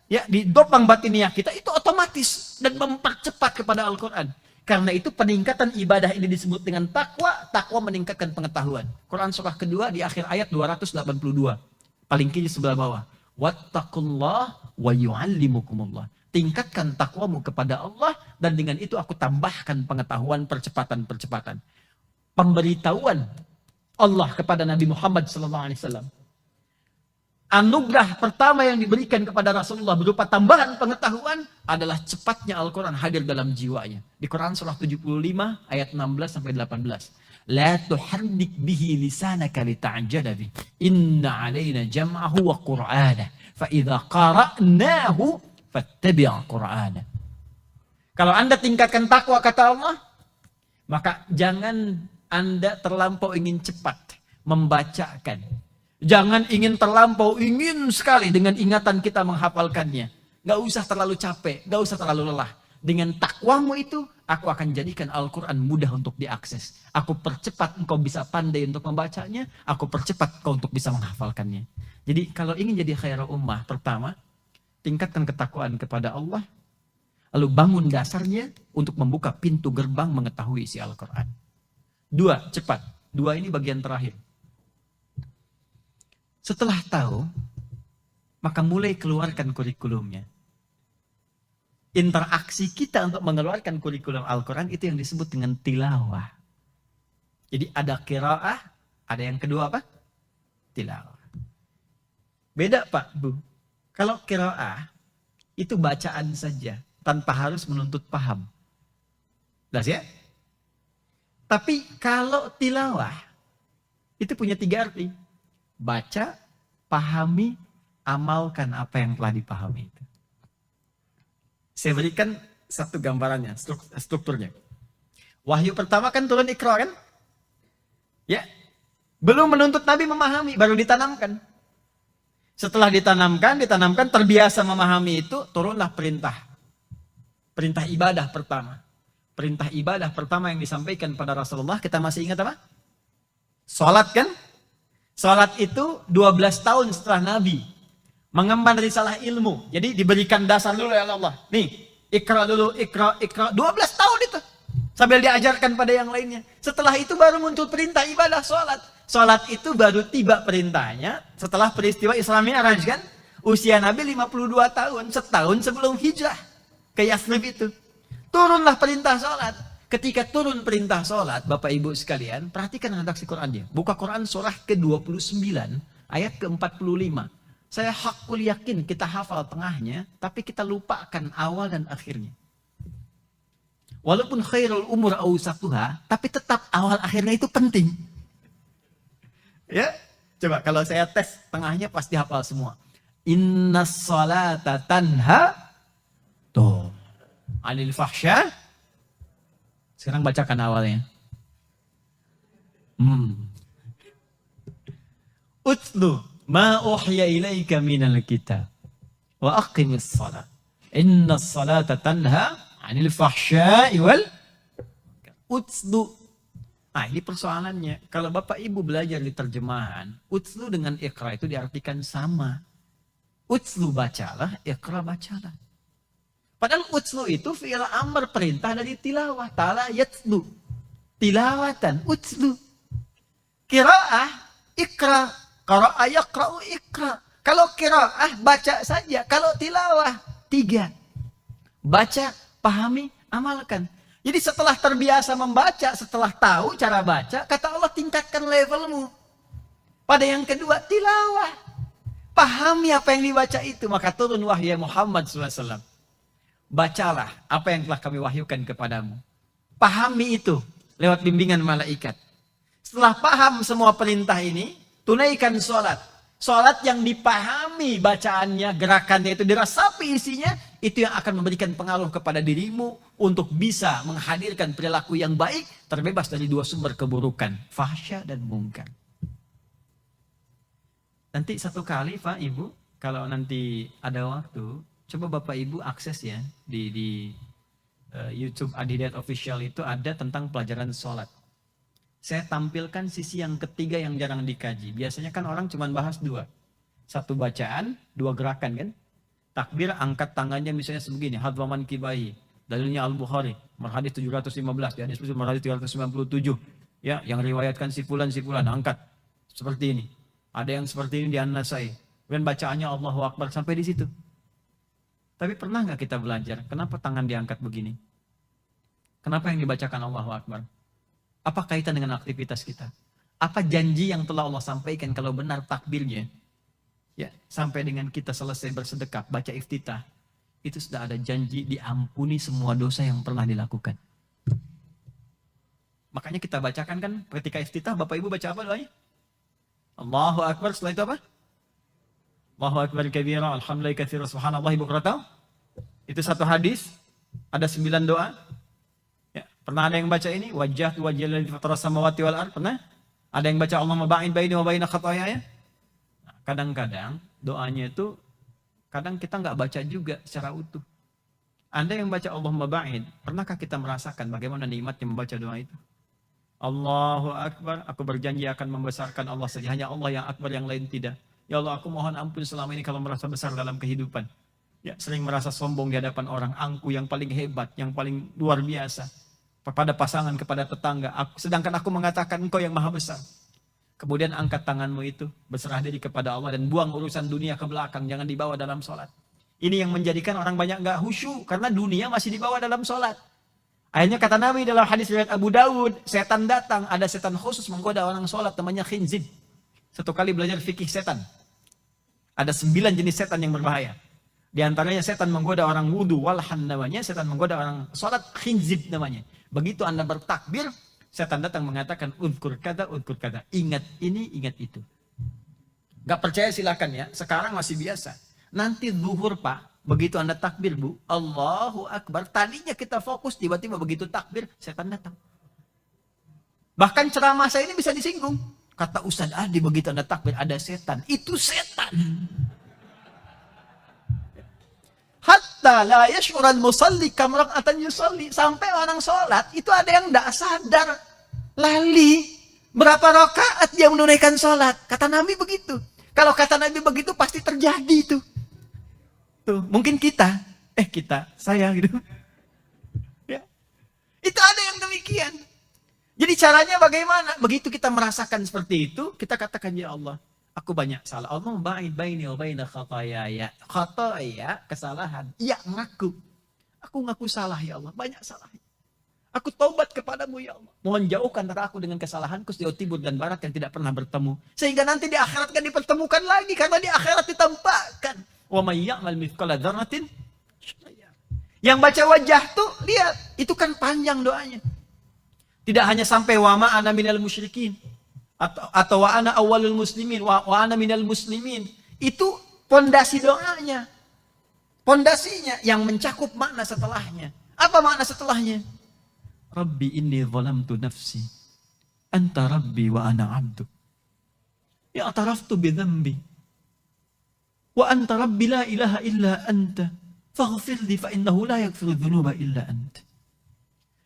[SPEAKER 2] ya di dopang batiniah kita, itu otomatis dan mempercepat kepada Al-Quran. Karena itu peningkatan ibadah ini disebut dengan takwa, takwa meningkatkan pengetahuan. Quran surah kedua di akhir ayat 282, paling kiri sebelah bawah. Wattaqullah wa yu'allimukumullah. Tingkatkan takwamu kepada Allah dan dengan itu aku tambahkan pengetahuan, percepatan-percepatan. Pemberitahuan Allah kepada Nabi Muhammad SAW. Anugerah pertama yang diberikan kepada Rasulullah berupa tambahan pengetahuan adalah cepatnya Al-Quran hadir dalam jiwanya. Di Quran surah 75 ayat 16-18. La tuharrik bihi lisanaka lita'jala bih. Inna alaina jam'ahu wa qur'ana. Fa idza qara'nahu fattabi' Qur'ana. Kalau Anda tingkatkan takwa kata Allah, maka jangan Anda terlampau ingin cepat membacakan. Jangan ingin terlampau ingin sekali dengan ingatan kita menghafalkannya. Gak usah terlalu capek, gak usah terlalu lelah. Dengan takwamu itu, aku akan jadikan Al-Quran mudah untuk diakses. Aku percepat engkau bisa pandai untuk membacanya, aku percepat engkau untuk bisa menghafalkannya. Jadi kalau ingin jadi khairul ummah, pertama, tingkatkan ketakwaan kepada Allah, lalu bangun dasarnya untuk membuka pintu gerbang mengetahui isi Al-Quran. 2, cepat. 2 ini bagian terakhir. Setelah tahu, maka mulai keluarkan kurikulumnya. Interaksi kita untuk mengeluarkan kurikulum Al-Quran itu yang disebut dengan tilawah. Jadi ada qiraah, ada yang kedua apa? Tilawah. Beda Pak, Bu. Kalau qiraah, itu bacaan saja, tanpa harus menuntut paham. Jelas ya? Tapi kalau tilawah, itu punya 3 arti. Baca, pahami, amalkan apa yang telah dipahami itu. Saya berikan satu gambarannya, strukturnya. Wahyu pertama kan turun Iqra kan? Ya. Belum menuntut Nabi memahami, baru ditanamkan. Setelah ditanamkan, terbiasa memahami itu, turunlah perintah. Perintah ibadah pertama. Perintah ibadah pertama yang disampaikan pada Rasulullah, kita masih ingat apa? Salat kan? Salat itu 12 tahun setelah Nabi mengemban risalah ilmu. Jadi diberikan dasar dulu ya Allah. Nih, ikra dulu, ikra. 12 tahun itu. Sambil diajarkan pada yang lainnya. Setelah itu baru muncul perintah ibadah salat. Salat itu baru tiba perintahnya setelah peristiwa Isra Mi'raj kan. Usia Nabi 52 tahun, setahun sebelum hijrah ke Yathrib itu. Turunlah perintah salat. Ketika turun perintah salat, Bapak Ibu sekalian, perhatikan redaksi Qurannya. Buka Quran surah ke-29, ayat ke-45. Saya hakul yakin kita hafal tengahnya, tapi kita lupakan awal dan akhirnya. Walaupun khairul umur awsatuha, tapi tetap awal akhirnya itu penting. Ya, coba kalau saya tes tengahnya pasti hafal semua. Innas salata tanha tuh anil fahsya. Sekarang bacakan awalnya. Utlu ma uhya ilaika minal kitab wa aqimis salat. Innas salata tanha anil fahsya'i wal utlu. Nah, ini persoalannya. Kalau Bapak Ibu belajar di terjemahan, utlu dengan iqra itu diartikan sama. Utlu bacalah, iqra bacalah. Padahal utlu itu fi'il amr, perintah dari tilawah. Ta'ala yatlu. Tilawatan, utlu. Qira'ah, ikra. Qara'a yaqra'u ikra. Kalau qira'ah, baca saja. Kalau tilawah, 3. Baca, pahami, amalkan. Jadi setelah terbiasa membaca, setelah tahu cara baca, kata Allah tingkatkan levelmu. Pada yang kedua, tilawah. Pahami apa yang dibaca itu. Maka turun wahyu Muhammad SAW. Bacalah apa yang telah kami wahyukan kepadamu. Pahami itu lewat bimbingan malaikat. Setelah paham semua perintah ini, tunaikan sholat. Sholat yang dipahami bacaannya, gerakannya itu dirasapi isinya, itu yang akan memberikan pengaruh kepada dirimu untuk bisa menghadirkan perilaku yang baik, terbebas dari 2 sumber keburukan, fahsya dan mungkar. Nanti satu kali Pak Ibu, kalau nanti ada waktu, coba Bapak Ibu akses ya di YouTube Adidat Official itu ada tentang pelajaran sholat. Saya tampilkan sisi yang ketiga yang jarang dikaji. Biasanya kan orang cuma bahas 2. 1 bacaan, 2 gerakan kan. Takbir angkat tangannya misalnya sebegini. Hadwaman kibahi. Dalilnya Al-Bukhari. Marhadis 715. Di hadis Marhadis 397. Ya, yang riwayatkan sifulan angkat. Seperti ini. Ada yang seperti ini di An-Nasai. Kemudian bacaannya Allahu Akbar sampai di situ. Tapi pernah nggak kita belajar, kenapa tangan diangkat begini? Kenapa yang dibacakan Allahu Akbar? Apa kaitan dengan aktivitas kita? Apa janji yang telah Allah sampaikan kalau benar takbirnya? Ya, sampai dengan kita selesai bersedekah, baca iftitah. Itu sudah ada janji diampuni semua dosa yang pernah dilakukan. Makanya kita bacakan kan ketika iftitah, Bapak Ibu baca apa doanya? Allahu Akbar, setelah itu apa? Allahu Akbar kabira, alhamdulillah katsira, subhanallahi bukratan. Itu satu hadis, ada 9 doa. Ya, pernah ada yang baca ini? Wajjahtu wajhal ladzi fatara samawati wal ardh, pernah? Ada yang baca Allahumma ba'id baini wa baina khataaya? Nah, kadang-kadang doanya itu kadang kita nggak baca juga secara utuh. Anda yang baca Allahumma ba'id, pernahkah kita merasakan bagaimana nikmatnya membaca doa itu? Allahu Akbar, aku berjanji akan membesarkan Allah saja. Hanya Allah yang akbar, yang lain tidak. Ya Allah, aku mohon ampun selama ini kalau merasa besar dalam kehidupan. Ya, sering merasa sombong di hadapan orang. Angku yang paling hebat, yang paling luar biasa. Kepada pasangan, kepada tetangga. Sedangkan aku mengatakan engkau yang maha besar. Kemudian angkat tanganmu itu, berserah diri kepada Allah dan buang urusan dunia ke belakang. Jangan dibawa dalam sholat. Ini yang menjadikan orang banyak nggak khusyuk. Karena dunia masih dibawa dalam sholat. Akhirnya kata Nabi dalam hadis riwayat Abu Dawud, setan datang, ada setan khusus menggoda orang sholat, namanya khinzib. Satu kali belajar fikih setan. Ada 9 jenis setan yang berbahaya. Di antaranya setan menggoda orang wudu, walhan namanya, setan menggoda orang sholat, khinzib namanya. Begitu Anda bertakbir, setan datang mengatakan, udhkur kata, ingat ini, ingat itu. Gak percaya silakan ya, sekarang masih biasa. Nanti zuhur Pak, begitu Anda takbir Bu, Allahu Akbar, tadinya kita fokus, tiba-tiba begitu takbir, setan datang. Bahkan ceramah saya ini bisa disinggung. Kata Ustaz Adi, begitu Anda takbir, ada setan. Itu setan. Hatta la yash'ural musalli kam rak'atan yusalli. Sampai orang sholat, itu ada yang tidak sadar. Lali. Berapa rakaat dia menunaikan sholat? Kata Nabi begitu. Kalau kata Nabi begitu pasti terjadi itu. Tuh, mungkin saya gitu. Ya. Itu ada yang demikian. Jadi caranya bagaimana? Begitu kita merasakan seperti itu, kita katakan, ya Allah, aku banyak salah. Allah ba'id baini wa baina khataya. Khataya, kesalahan. Ya, ngaku. Aku ngaku salah, ya Allah. Banyak salah. Aku taubat kepadamu, ya Allah. Mohon jauhkan antara aku dengan kesalahanku sejauh timur dan barat yang tidak pernah bertemu. Sehingga nanti di akhirat kan dipertemukan lagi. Karena di akhirat ditampakkan. Wa may ya'mal mithqala dzarratin. Yang baca wajah tuh, lihat. Itu kan panjang doanya. Tidak hanya sampai wa ma ana minal musyrikin. Atau wa ana awwalul muslimin. Wa ana minal muslimin. Itu pondasi doanya. Pondasinya yang mencakup makna setelahnya. Apa makna setelahnya? Rabbi inni zalamtu nafsi. Anta Rabbi wa ana abdu. Ya ataraftu bidhambi. Wa anta Rabbi la ilaha illa anta. Faghfirli fa innahu la yaghfiru dhunuba illa anta.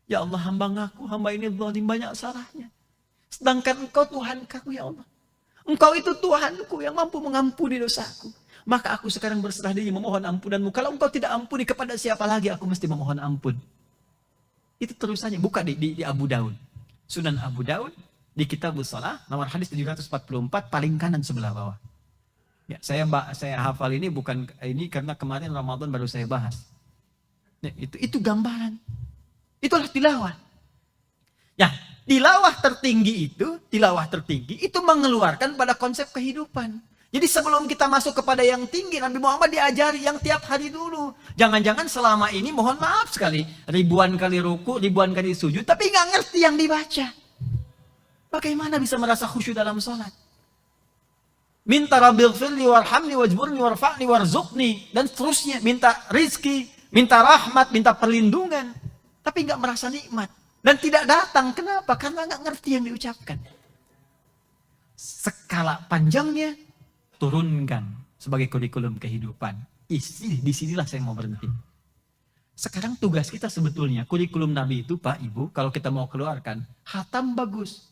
[SPEAKER 2] Ya Allah, hamba ini zalim, banyak salahnya. Sedangkan engkau Tuhanku, ya Allah. Engkau itu Tuhanku yang mampu mengampuni dosaku. Maka aku sekarang berserah diri memohon ampunanmu. Kalau engkau tidak ampuni, kepada siapa lagi aku mesti memohon ampun? Itu terusannya. Buka di Abu Daud. Sunan Abu Daud, di Kitabus Shalah, nomor hadis 744, paling kanan sebelah bawah. Ya, saya hafal ini bukan ini karena kemarin Ramadan baru saya bahas. Ya, itu gambaran. Itulah tilawah. Ya, tilawah tertinggi itu mengeluarkan pada konsep kehidupan. Jadi sebelum kita masuk kepada yang tinggi, Nabi Muhammad diajari yang tiap hari dulu. Jangan-jangan selama ini, mohon maaf sekali, ribuan kali ruku, ribuan kali sujud, tapi nggak ngerti yang dibaca. Bagaimana bisa merasa khusyuk dalam sholat? Minta Rabbil firli warhamni wajburni warfa'ni warzuqni, dan seterusnya. Minta rizki, minta rahmat, minta perlindungan. Tapi nggak merasa nikmat. Dan tidak datang. Kenapa? Karena nggak ngerti yang diucapkan. Skala panjangnya, turunkan sebagai kurikulum kehidupan. Disinilah saya mau berhenti. Sekarang tugas kita sebetulnya, kurikulum Nabi itu Pak, Ibu, kalau kita mau keluarkan, khatam bagus.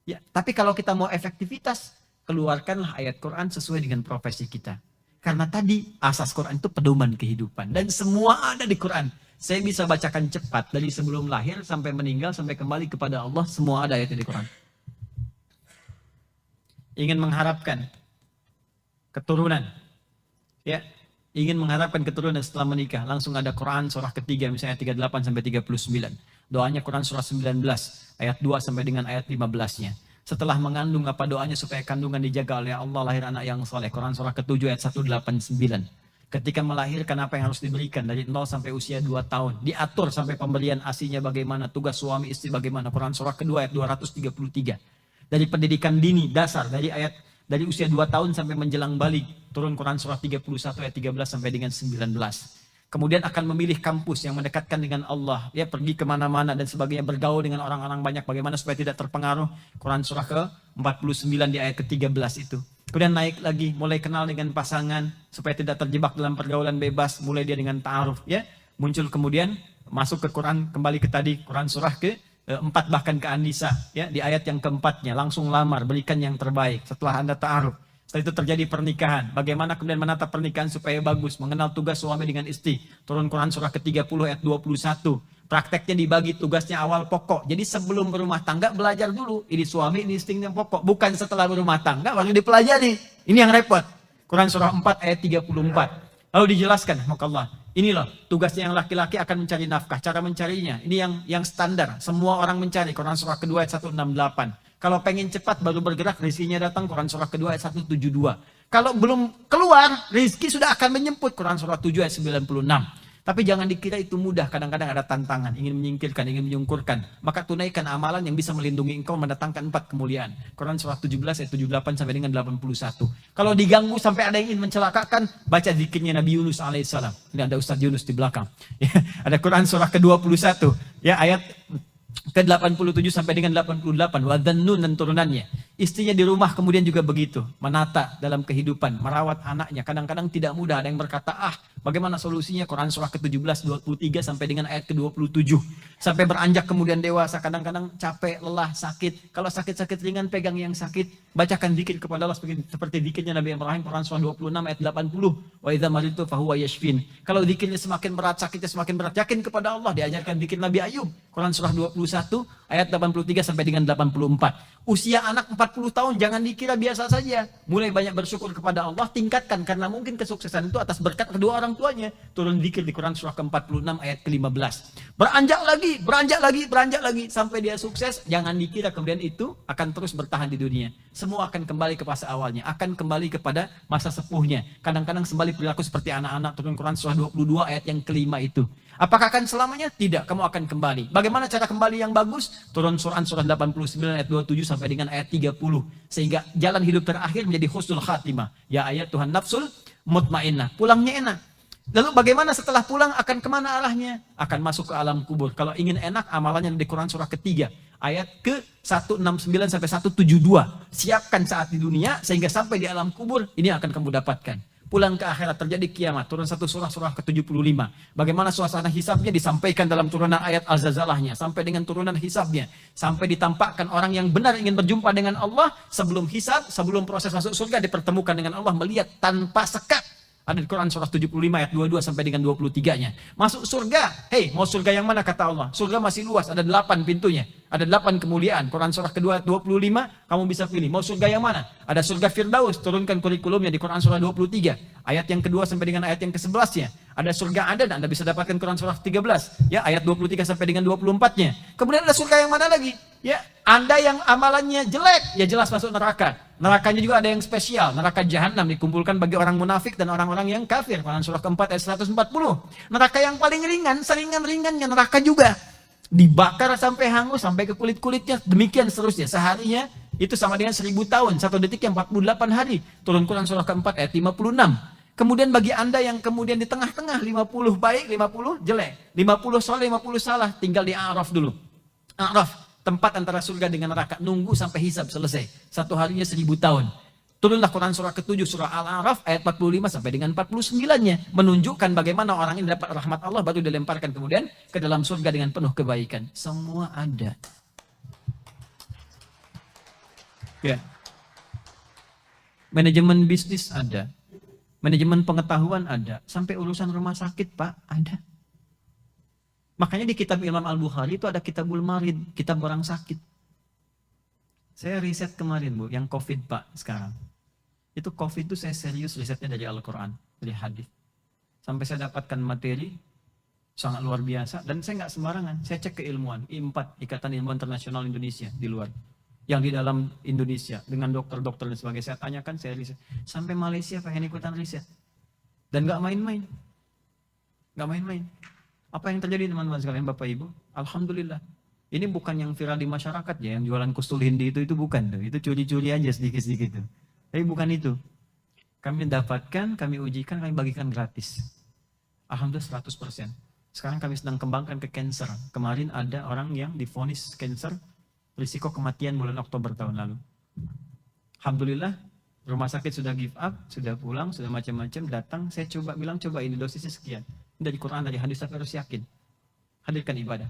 [SPEAKER 2] Ya, tapi kalau kita mau efektivitas, keluarkanlah ayat Quran sesuai dengan profesi kita. Karena tadi asas Quran itu pedoman kehidupan. Dan semua ada di Quran. Saya bisa bacakan cepat dari sebelum lahir sampai meninggal, sampai kembali kepada Allah, semua ada ayatnya di Quran. Ingin mengharapkan keturunan, ya, ingin mengharapkan keturunan setelah menikah, langsung ada Quran surah ketiga misalnya 38 sampai 39. Doanya Quran surah 19 ayat 2 sampai dengan ayat 15-nya. Setelah mengandung, apa doanya supaya kandungan dijaga oleh Allah, lahir anak yang soleh. Quran surah ke-7 ayat 189. Ketika melahirkan, apa yang harus diberikan dari 0 sampai usia 2 tahun. Diatur sampai pemberian ASINya bagaimana, tugas suami istri bagaimana. Quran surah ke-2 ayat 233. Dari pendidikan dini dasar, dari usia 2 tahun sampai menjelang balik, turun Quran surah 31 ayat 13 sampai dengan 19. Kemudian akan memilih kampus yang mendekatkan dengan Allah, ya, pergi kemana-mana dan sebagainya, bergaul dengan orang-orang banyak, bagaimana supaya tidak terpengaruh. Quran surah ke-49 di ayat ke-13 itu. Kemudian naik lagi, mulai kenal dengan pasangan supaya tidak terjebak dalam pergaulan bebas, mulai dia dengan ta'aruf, ya. Muncul kemudian masuk ke Quran, kembali ke tadi Quran surah ke-4 bahkan ke An-Nisa, ya, di ayat yang ke-4-nya langsung lamar, berikan yang terbaik setelah Anda ta'aruf. Setelah itu terjadi pernikahan. Bagaimana kemudian menata pernikahan supaya bagus, mengenal tugas suami dengan istri. Turun Quran surah ke-30 ayat 21. Prakteknya dibagi tugasnya awal pokok. Jadi sebelum berumah tangga belajar dulu. Ini suami, ini istri yang pokok. Bukan setelah berumah tangga baru dipelajari. Ini yang repot. Quran surah 4 ayat 34. Lalu dijelaskan, makallah. Ini loh tugasnya yang laki-laki akan mencari nafkah. Cara mencarinya, ini yang standar. Semua orang mencari. Quran surah ke-2 ayat 168. Kalau pengen cepat baru bergerak, rizkinya datang. Quran surah ke-2 ayat 172. Kalau belum keluar, rizki sudah akan menyemput. Quran surah 7 ayat 96. Tapi jangan dikira itu mudah. Kadang-kadang ada tantangan, ingin menyingkirkan, ingin menyungkurkan. Maka tunaikan amalan yang bisa melindungi engkau mendatangkan 4 kemuliaan. Quran surah 17 ayat 78 sampai dengan 81. Kalau diganggu sampai ada yang ingin mencelakakan, baca zikirnya Nabi Yunus alaihissalam. Ini ada Ustaz Yunus di belakang. Ya, ada Quran surah ke-21, ya, ayat ke-87 sampai dengan 88. Wa dhannun dan turunannya. Istrinya di rumah kemudian juga begitu. Menata dalam kehidupan, merawat anaknya. Kadang-kadang tidak mudah. Ada yang berkata, Bagaimana solusinya? Quran surah ke-17, 23 sampai dengan ayat ke-27. Sampai beranjak kemudian dewasa, kadang-kadang capek, lelah, sakit. Kalau sakit-sakit ringan, pegang yang sakit. Bacakan zikir kepada Allah seperti zikirnya Nabi Ibrahim, Quran surah 26 ayat 80. Wa idza maridtu fahuwa yashfin. Kalau zikirnya semakin berat, sakitnya semakin berat, yakin kepada Allah. Diajarkan zikir Nabi Ayub, Quran surah 21 ayat 83 sampai dengan 84. Usia anak 40 tahun jangan dikira biasa saja. Mulai banyak bersyukur kepada Allah, tingkatkan, karena mungkin kesuksesan itu atas berkat kedua orang tuanya. Turun zikir di Quran surah ke-46 ayat ke-15. Beranjak lagi sampai dia sukses. Jangan dikira kemudian itu akan terus bertahan di dunia. Semua akan kembali ke fase awalnya, akan kembali kepada masa sepuhnya. Kadang-kadang kembali perilaku seperti anak-anak. Turun Quran surah 22 ayat yang kelima itu. Apakah akan selamanya? Tidak, kamu akan kembali. Bagaimana cara kembali yang bagus? Turun surah 89 ayat 27 sampai dengan ayat 30. Sehingga jalan hidup terakhir menjadi husnul khatimah. Ya ayat Tuhan nafsul mutmainnah. Pulangnya enak. Lalu bagaimana setelah pulang, akan kemana arahnya? Akan masuk ke alam kubur. Kalau ingin enak, amalannya di Quran surah ketiga. Ayat ke 169 sampai 172. Siapkan saat di dunia, sehingga sampai di alam kubur, ini akan kamu dapatkan. Pulang ke akhirat, terjadi kiamat. Turun satu surah ke-75. Bagaimana suasana hisabnya disampaikan dalam turunan ayat Al-Zalzalahnya. Sampai dengan turunan hisabnya. Sampai ditampakkan orang yang benar ingin berjumpa dengan Allah. Sebelum hisab, sebelum proses masuk surga, dipertemukan dengan Allah, melihat tanpa sekat. Ada di Quran surah 75 ayat 22 sampai dengan 23-nya. Masuk surga. Hei, mau surga yang mana kata Allah? Surga masih luas, ada 8 pintunya. Ada 8 kemuliaan. Quran surah kedua 25, kamu bisa pilih. Mau surga yang mana? Ada surga Firdaus, turunkan kurikulumnya di Quran surah 23. Ayat yang kedua sampai dengan ayat yang ke-11-nya. Ada surga Adan, Anda bisa dapatkan Quran surah 13. Ya, ayat 23 sampai dengan 24-nya. Kemudian ada surga yang mana lagi? Ya, Anda yang amalannya jelek, ya jelas masuk neraka. Nerakanya juga ada yang spesial. Neraka Jahanam dikumpulkan bagi orang munafik dan orang-orang yang kafir. Quran surah keempat ayat 140. Neraka yang paling ringan, seringan-ringannya neraka juga. Dibakar sampai hangus, sampai ke kulit-kulitnya. Demikian seterusnya. Seharinya itu sama dengan 1000 tahun. Satu detik yang 48 hari. Turun Quran surah keempat ayat 56. Kemudian bagi Anda yang kemudian di tengah-tengah, 50 baik, 50 jelek. 50 soleh, 50 salah. Tinggal di A'raf dulu. A'raf. Tempat antara surga dengan neraka, nunggu sampai hisab selesai. Satu harinya 1000 tahun. Turunlah Quran surah ke-7 surah Al-A'raf ayat 45 sampai dengan 49-nya, menunjukkan bagaimana orang ini dapat rahmat Allah baru dilemparkan kemudian ke dalam surga dengan penuh kebaikan. Semua ada. Ya. Manajemen bisnis ada. Manajemen pengetahuan ada. Sampai urusan rumah sakit, Pak, ada. Makanya di kitab Imam Al-Bukhari itu ada kitabul marid, kitab orang sakit. Saya riset kemarin, Bu, yang COVID, Pak, sekarang. Itu COVID itu saya serius risetnya dari Al-Quran, dari hadis. Sampai saya dapatkan materi sangat luar biasa, dan saya nggak sembarangan. Saya cek ke ilmuwan, I4, Ikatan Ilmuwan Internasional Indonesia, di luar. Yang di dalam Indonesia, dengan dokter-dokter dan sebagainya. Saya tanyakan, saya riset. Sampai Malaysia pengen ikutan riset. Dan nggak main-main. Nggak main-main. Apa yang terjadi teman-teman sekalian, Bapak Ibu? Alhamdulillah. Ini bukan yang viral di masyarakat ya, yang jualan kustul hindi itu bukan tuh. Itu curi-curi aja sedikit-sedikit tuh. Tapi bukan itu. Kami dapatkan, kami ujikan, kami bagikan gratis. Alhamdulillah 100%. Sekarang kami sedang kembangkan ke cancer. Kemarin ada orang yang divonis cancer, risiko kematian bulan Oktober tahun lalu. Alhamdulillah, rumah sakit sudah give up, sudah pulang, sudah macam-macam, datang. Saya bilang coba ini dosisnya sekian. Dari Quran, dari hadis, tapi harus yakin. Hadirkan ibadah.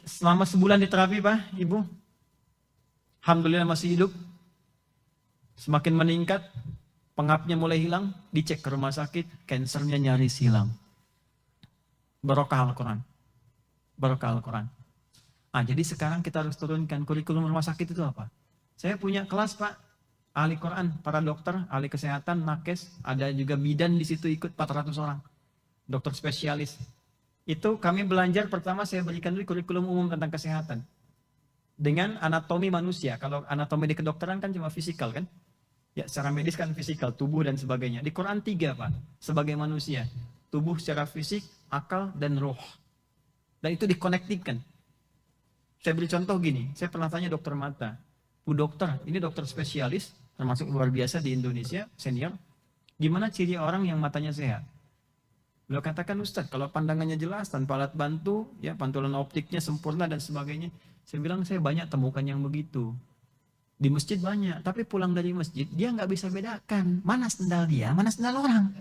[SPEAKER 2] Selama sebulan di terapi, Pak, Ibu. Alhamdulillah masih hidup. Semakin meningkat, pengapnya mulai hilang, dicek ke rumah sakit, kansernya nyaris hilang. Barokah Al-Quran. Barokah Al-Quran. Jadi sekarang kita harus turunkan kurikulum rumah sakit itu apa? Saya punya kelas, Pak. Ahli Quran, para dokter, ahli kesehatan, nakes, ada juga bidan di situ ikut 400 orang. Dokter spesialis. Itu kami belajar pertama saya berikan dulu kurikulum umum tentang kesehatan. Dengan anatomi manusia. Kalau anatomi di kedokteran kan cuma fisikal kan? Ya, secara medis kan fisikal, tubuh dan sebagainya. Di Quran 3, Pak, sebagai manusia. Tubuh secara fisik, akal, dan roh. Dan itu dikonektikan. Saya beri contoh gini, saya pernah tanya dokter mata. Bu dokter, ini dokter spesialis, termasuk luar biasa di Indonesia, senior. Gimana ciri orang yang matanya sehat? Beliau katakan, Ustadz, kalau pandangannya jelas, tanpa alat bantu, ya pantulan optiknya sempurna dan sebagainya. Saya bilang, saya banyak temukan yang begitu. Di masjid banyak, tapi pulang dari masjid, dia nggak bisa bedakan. Mana sendal dia, mana sendal orang.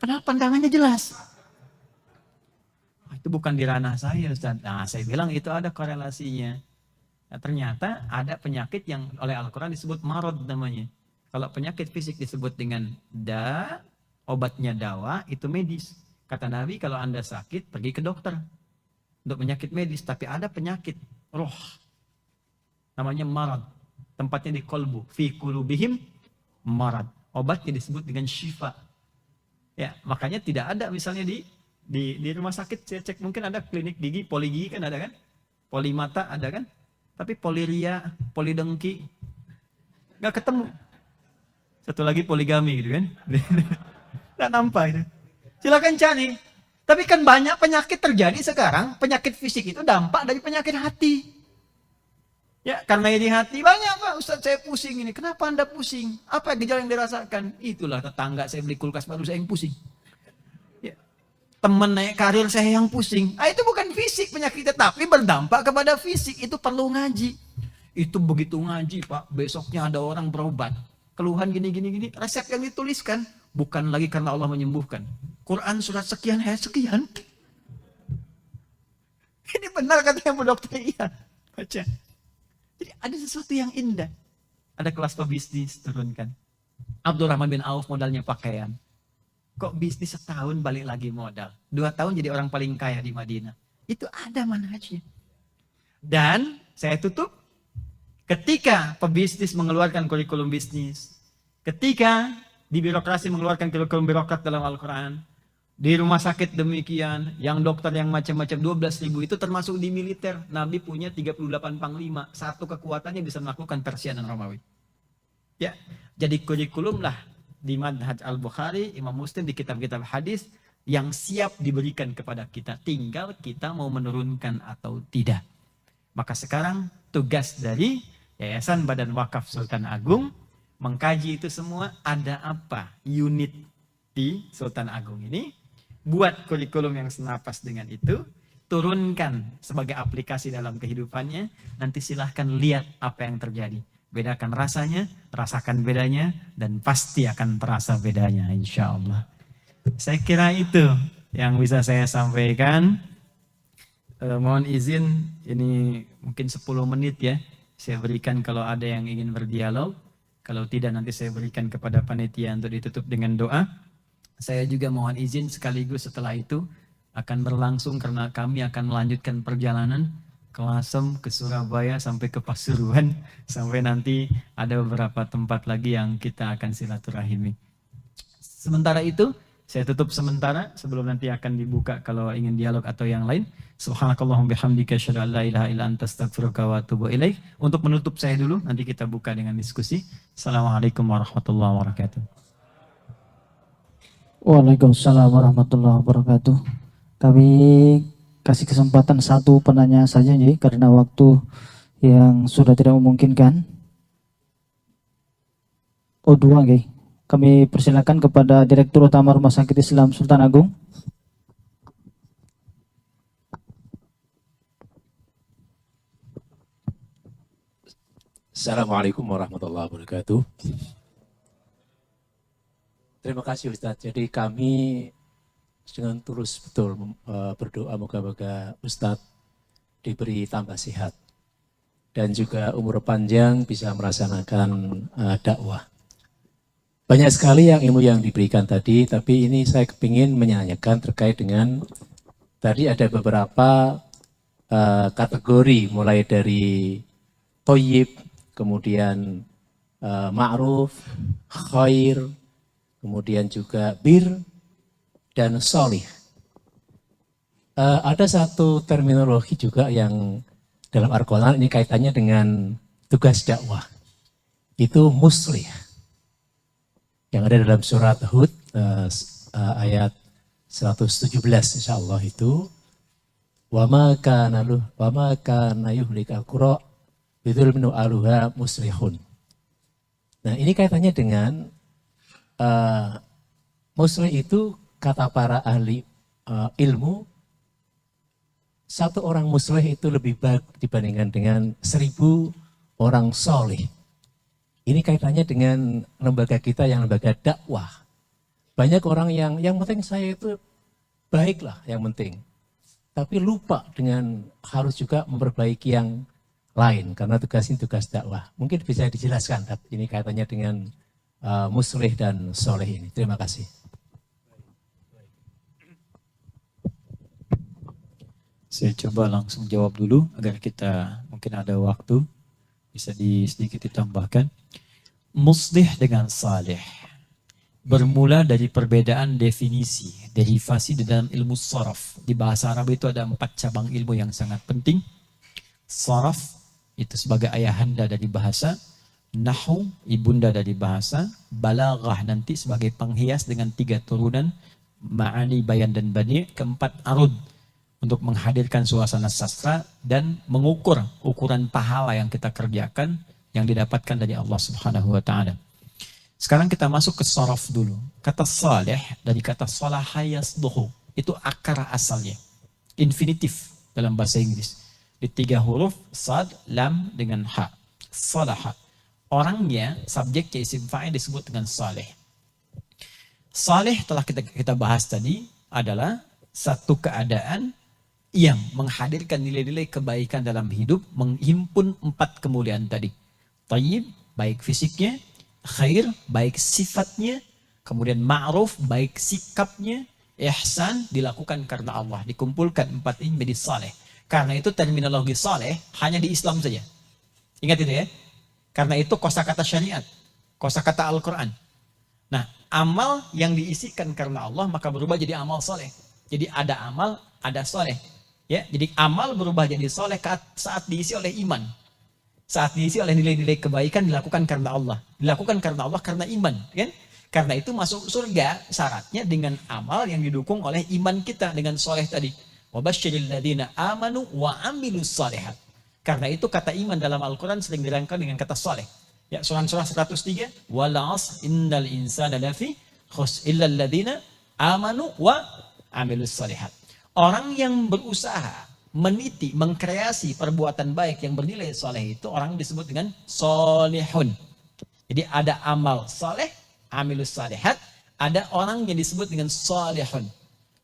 [SPEAKER 2] Padahal pandangannya jelas. Itu bukan di ranah saya, Ustaz. Nah, saya bilang itu ada korelasinya. Nah, ternyata ada penyakit yang oleh Al-Quran disebut marad namanya. Kalau penyakit fisik disebut dengan obatnya dawa, itu medis. Kata Nabi, kalau Anda sakit, pergi ke dokter. Untuk penyakit medis. Tapi ada penyakit roh. Namanya marad. Tempatnya di kolbu. Fi qulubihim marad. Obatnya disebut dengan syifa. Ya, makanya tidak ada misalnya di rumah sakit, saya cek mungkin ada klinik gigi, poligigi kan ada kan? Polimata ada kan? Tapi poliria, polidengki, nggak ketemu. Satu lagi poligami gitu kan? Nggak nampak itu. Silakan cari. Tapi kan banyak penyakit terjadi sekarang, penyakit fisik itu dampak dari penyakit hati. Ya, karena ini hati banyak Pak, Ustaz saya pusing ini. Kenapa Anda pusing? Apa gejala yang dirasakan? Itulah tetangga saya beli kulkas baru saya yang pusing. Ya. Teman naik karir saya yang pusing. Itu bukan fisik penyakitnya, tapi berdampak kepada fisik. Itu perlu ngaji. Itu begitu ngaji Pak, besoknya ada orang berobat. Keluhan gini. Resep yang dituliskan bukan lagi karena Allah menyembuhkan. Quran surat sekian, ayat sekian. Ini benar katanya Bu Dokter, iya. Baca. Jadi ada sesuatu yang indah. Ada kelas pebisnis turunkan. Abdurrahman bin Auf modalnya pakaian. Kok bisnis setahun balik lagi modal. 2 tahun jadi orang paling kaya di Madinah. Itu ada manhajnya. Dan saya tutup. Ketika pebisnis mengeluarkan kurikulum bisnis. Ketika di birokrasi mengeluarkan kurikulum birokrat dalam Al-Quran. Di rumah sakit demikian, yang dokter yang macam-macam 12.000 itu termasuk di militer. Nabi punya 38 panglima, satu kekuatannya bisa melakukan Persia dan Romawi. Ya, jadi kurikulum lah di Manhaj Al-Bukhari, Imam Muslim di kitab-kitab hadis yang siap diberikan kepada kita. Tinggal kita mau menurunkan atau tidak. Maka sekarang tugas dari Yayasan Badan Wakaf Sultan Agung mengkaji itu semua, ada apa unit di Sultan Agung ini. Buat kurikulum yang senapas dengan itu, turunkan sebagai aplikasi dalam kehidupannya, nanti silahkan lihat apa yang terjadi. Bedakan rasanya, rasakan bedanya, dan pasti akan terasa bedanya insya Allah. Saya kira itu yang bisa saya sampaikan. Mohon izin, ini mungkin 10 menit ya, saya berikan kalau ada yang ingin berdialog. Kalau tidak nanti saya berikan kepada panitia untuk ditutup dengan doa. Saya juga mohon izin sekaligus setelah itu akan berlangsung karena kami akan melanjutkan perjalanan ke Lasem, ke Surabaya, sampai ke Pasuruan. Sampai nanti ada beberapa tempat lagi yang kita akan silaturahimi. Sementara itu, saya tutup sementara sebelum nanti akan dibuka kalau ingin dialog atau yang lain. Subhanakallahumma bihamdika asyhadu an la ilaha illa anta astaghfiruka wa atubu ilaik. Untuk menutup saya dulu, nanti kita buka dengan diskusi. Assalamualaikum warahmatullahi wabarakatuh.
[SPEAKER 3] Waalaikumsalam warahmatullahi wabarakatuh. Kami kasih kesempatan satu penanya saja nih, karena waktu yang sudah tidak memungkinkan. Dua nih. Kami persilakan kepada Direktur Utama Rumah Sakit Islam Sultan Agung.
[SPEAKER 4] Assalamualaikum warahmatullahi wabarakatuh. Terima kasih Ustadz. Jadi kami dengan tulus betul berdoa moga-moga Ustadz diberi tambah sehat dan juga umur panjang bisa melaksanakan dakwah. Banyak sekali ilmu yang diberikan tadi, tapi ini saya kepingin menyanyikan terkait dengan tadi ada beberapa kategori mulai dari toyib, kemudian ma'ruf, khair, kemudian juga bir dan sholih. Ada satu terminologi juga yang dalam Al-Quran ini kaitannya dengan tugas dakwah. Itu muslih. Yang ada dalam surat Hud ayat 117 insyaallah itu. Wa ma kana yuhlikal qura bidzulmin aluha muslihun. Nah, ini kaitannya dengan muslih itu kata para ahli ilmu, satu orang muslih itu lebih baik dibandingkan dengan 1000 orang soleh. Ini kaitannya dengan lembaga kita yang lembaga dakwah. Banyak orang yang penting saya itu baiklah yang penting. Tapi lupa dengan harus juga memperbaiki yang lain karena tugas ini tugas dakwah. Mungkin bisa dijelaskan ini kaitannya dengan muslih dan soleh ini. Terima kasih.
[SPEAKER 1] Saya coba langsung jawab dulu agar kita mungkin ada waktu bisa sedikit ditambahkan. Muslih dengan salih bermula dari perbedaan definisi, derivasi di dalam ilmu saraf. Di bahasa Arab itu ada 4 cabang ilmu yang sangat penting. Saraf itu sebagai ayahanda dari bahasa, Nahwu ibunda dari bahasa, Balaghah nanti sebagai penghias dengan 3 turunan, Ma'ani, Bayan dan Badi', keempat Arud untuk menghadirkan suasana sastra dan mengukur ukuran pahala yang kita kerjakan yang didapatkan dari Allah Subhanahu wa taala. Sekarang kita masuk ke saraf dulu. Kata salih dari kata salaha yasluhu, itu akar asalnya. Infinitif dalam bahasa Inggris. Di 3 huruf, sad, lam dengan ha. Salaha. Orangnya, subjeknya isim fa'il disebut dengan salih. Salih telah kita bahas tadi adalah satu keadaan yang menghadirkan nilai-nilai kebaikan dalam hidup, menghimpun 4 kemuliaan tadi. Tayyib, baik fisiknya, khair, baik sifatnya, kemudian ma'ruf, baik sikapnya, ihsan, dilakukan karena Allah. Dikumpulkan 4 ini menjadi saleh. Karena itu terminologi saleh hanya di Islam saja. Ingat itu ya. Karena itu kosakata syariat, kosakata Al-Quran. Nah, amal yang diisikan karena Allah maka berubah jadi amal saleh. Jadi ada amal, ada saleh. Ya, jadi amal berubah jadi soleh saat diisi oleh iman. Saat diisi oleh nilai-nilai kebaikan dilakukan karena Allah. Dilakukan karena Allah karena iman. Kan? Karena itu masuk surga syaratnya dengan amal yang didukung oleh iman kita dengan soleh tadi. Wabasyiril ladzina amanu wa amilus shalihat. Karena itu kata iman dalam Al-Quran sering dirangkai dengan kata soleh. Ya, surah 103. Wal 'asr innal insana lafi khusr illal ladzina amanu wa amilus shalihat. Orang yang berusaha, meniti, mengkreasi perbuatan baik yang bernilai soleh itu orang disebut dengan solihun. Jadi ada amal soleh, amilus salihat, ada orang yang disebut dengan solihun.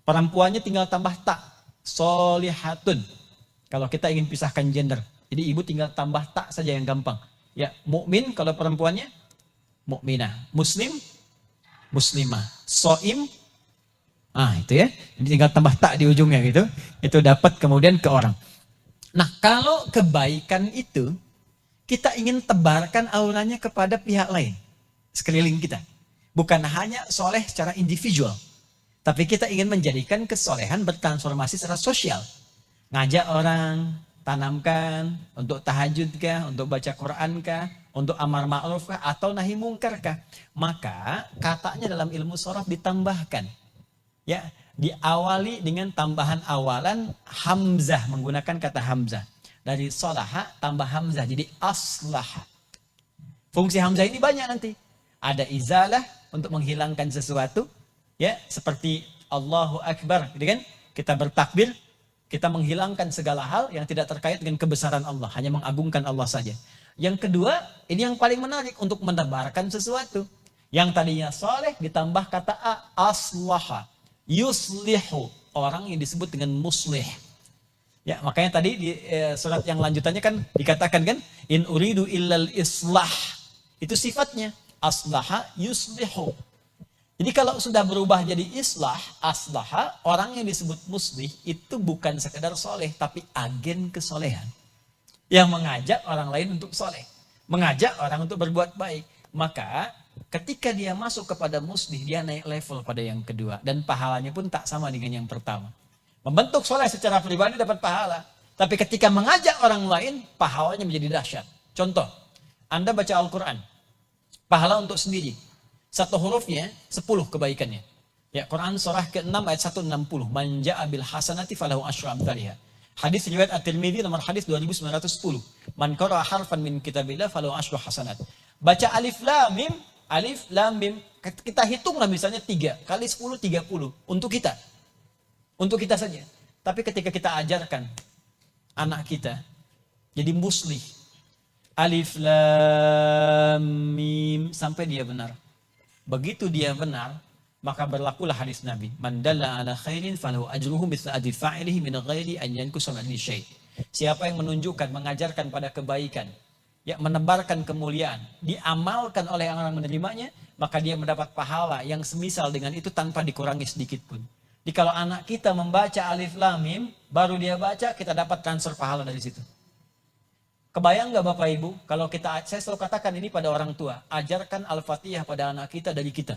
[SPEAKER 1] Perempuannya tinggal tambah tak, solihatun. Kalau kita ingin pisahkan gender, jadi ibu tinggal tambah tak saja yang gampang. Ya, mukmin kalau perempuannya mukminah, muslim, muslimah, soim. Itu ya. Jadi tinggal tambah tak di ujungnya gitu. Itu dapat kemudian ke orang. Nah, kalau kebaikan itu kita ingin tebarkan auranya kepada pihak lain sekeliling kita. Bukan hanya soleh secara individual. Tapi kita ingin menjadikan kesolehan bertransformasi secara sosial. Ngajak orang, tanamkan, untuk tahajud kah, untuk baca Quran kah, untuk amar ma'ruf kah, atau nahi mungkar kah. Maka katanya dalam ilmu sorof ditambahkan. Ya, diawali dengan tambahan awalan hamzah, menggunakan kata hamzah. Dari solaha tambah hamzah, jadi aslaha. Fungsi hamzah ini banyak nanti. Ada izalah untuk menghilangkan sesuatu, ya, seperti Allahu Akbar, gitu kan? Kita bertakbir, kita menghilangkan segala hal yang tidak terkait dengan kebesaran Allah, hanya mengagungkan Allah saja. Yang kedua, ini yang paling menarik untuk menebarkan sesuatu. Yang tadinya soleh ditambah kata aslaha. Yuslihu, orang yang disebut dengan muslih. Ya, makanya tadi di surat yang lanjutannya kan dikatakan kan, in uridu illal islah. Itu sifatnya, aslaha yuslihu. Jadi kalau sudah berubah jadi islah, aslaha, orang yang disebut muslih itu bukan sekedar soleh, tapi agen kesolehan. Yang mengajak orang lain untuk soleh. Mengajak orang untuk berbuat baik. Maka ketika dia masuk kepada muslih, dia naik level pada yang kedua. Dan pahalanya pun tak sama dengan yang pertama. Membentuk soleh secara pribadi dapat pahala. Tapi ketika mengajak orang lain, pahalanya menjadi dahsyat. Contoh, Anda baca Al-Quran. Pahala untuk sendiri. 1 hurufnya 10 kebaikannya. Ya, Quran surah ke-6 ayat 160. Man ja'a bil hasanati falahu asyru amthaliha. Hadis riwayat At-Tirmidzi nomor hadis 2910. Man qara'a harfan min kitabillah falahu asyru hasanat. Baca alif lam mim. Alif, lam, mim, kita hitunglah misalnya 3 kali 10, 30 untuk kita. Untuk kita saja. Tapi ketika kita ajarkan anak kita jadi muslih. Alif, lam, mim, sampai dia benar. Begitu dia benar,
[SPEAKER 2] maka berlakulah hadis Nabi, man dalla ala khairin falahu ajruhu mithlu ajri fa'ilihi min ghairi an yanqusa minhu syai'. Siapa yang menunjukkan, mengajarkan pada kebaikan, ya menebarkan kemuliaan, diamalkan oleh orang menerimanya, maka dia mendapat pahala yang semisal dengan itu tanpa dikurangi sedikit pun. Jadi kalau anak kita membaca alif lam mim, baru dia baca, kita dapat transfer pahala dari situ. Kebayang nggak Bapak Ibu, kalau saya selalu katakan ini pada orang tua, ajarkan Al-Fatihah pada anak kita dari kita.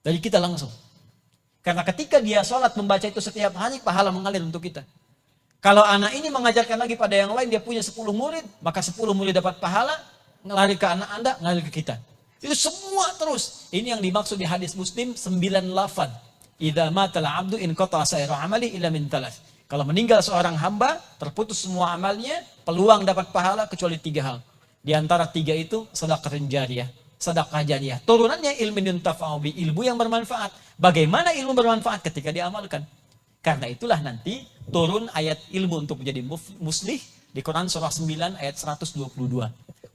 [SPEAKER 2] Dari kita langsung. Karena ketika dia sholat membaca itu setiap hari, pahala mengalir untuk kita. Kalau anak ini mengajarkan lagi pada yang lain, dia punya 10 murid, maka 10 murid dapat pahala, ngelari ke anak Anda, ngalir ke kita. Itu semua terus. Ini yang dimaksud di hadis Muslim, 9 lafaz. Idza matal 'abdu in qata'a sa'iru 'amali illa min thalath. Kalau meninggal seorang hamba, terputus semua amalnya, peluang dapat pahala kecuali 3 hal. Di antara 3 itu sedekah jariyah. Sedekah jariyah. Turunannya ilmu yuntafa'u bi, ilmu yang bermanfaat. Bagaimana ilmu bermanfaat ketika diamalkan? Karena itulah nanti turun ayat ilmu untuk menjadi muslih di Quran surah 9 ayat 122.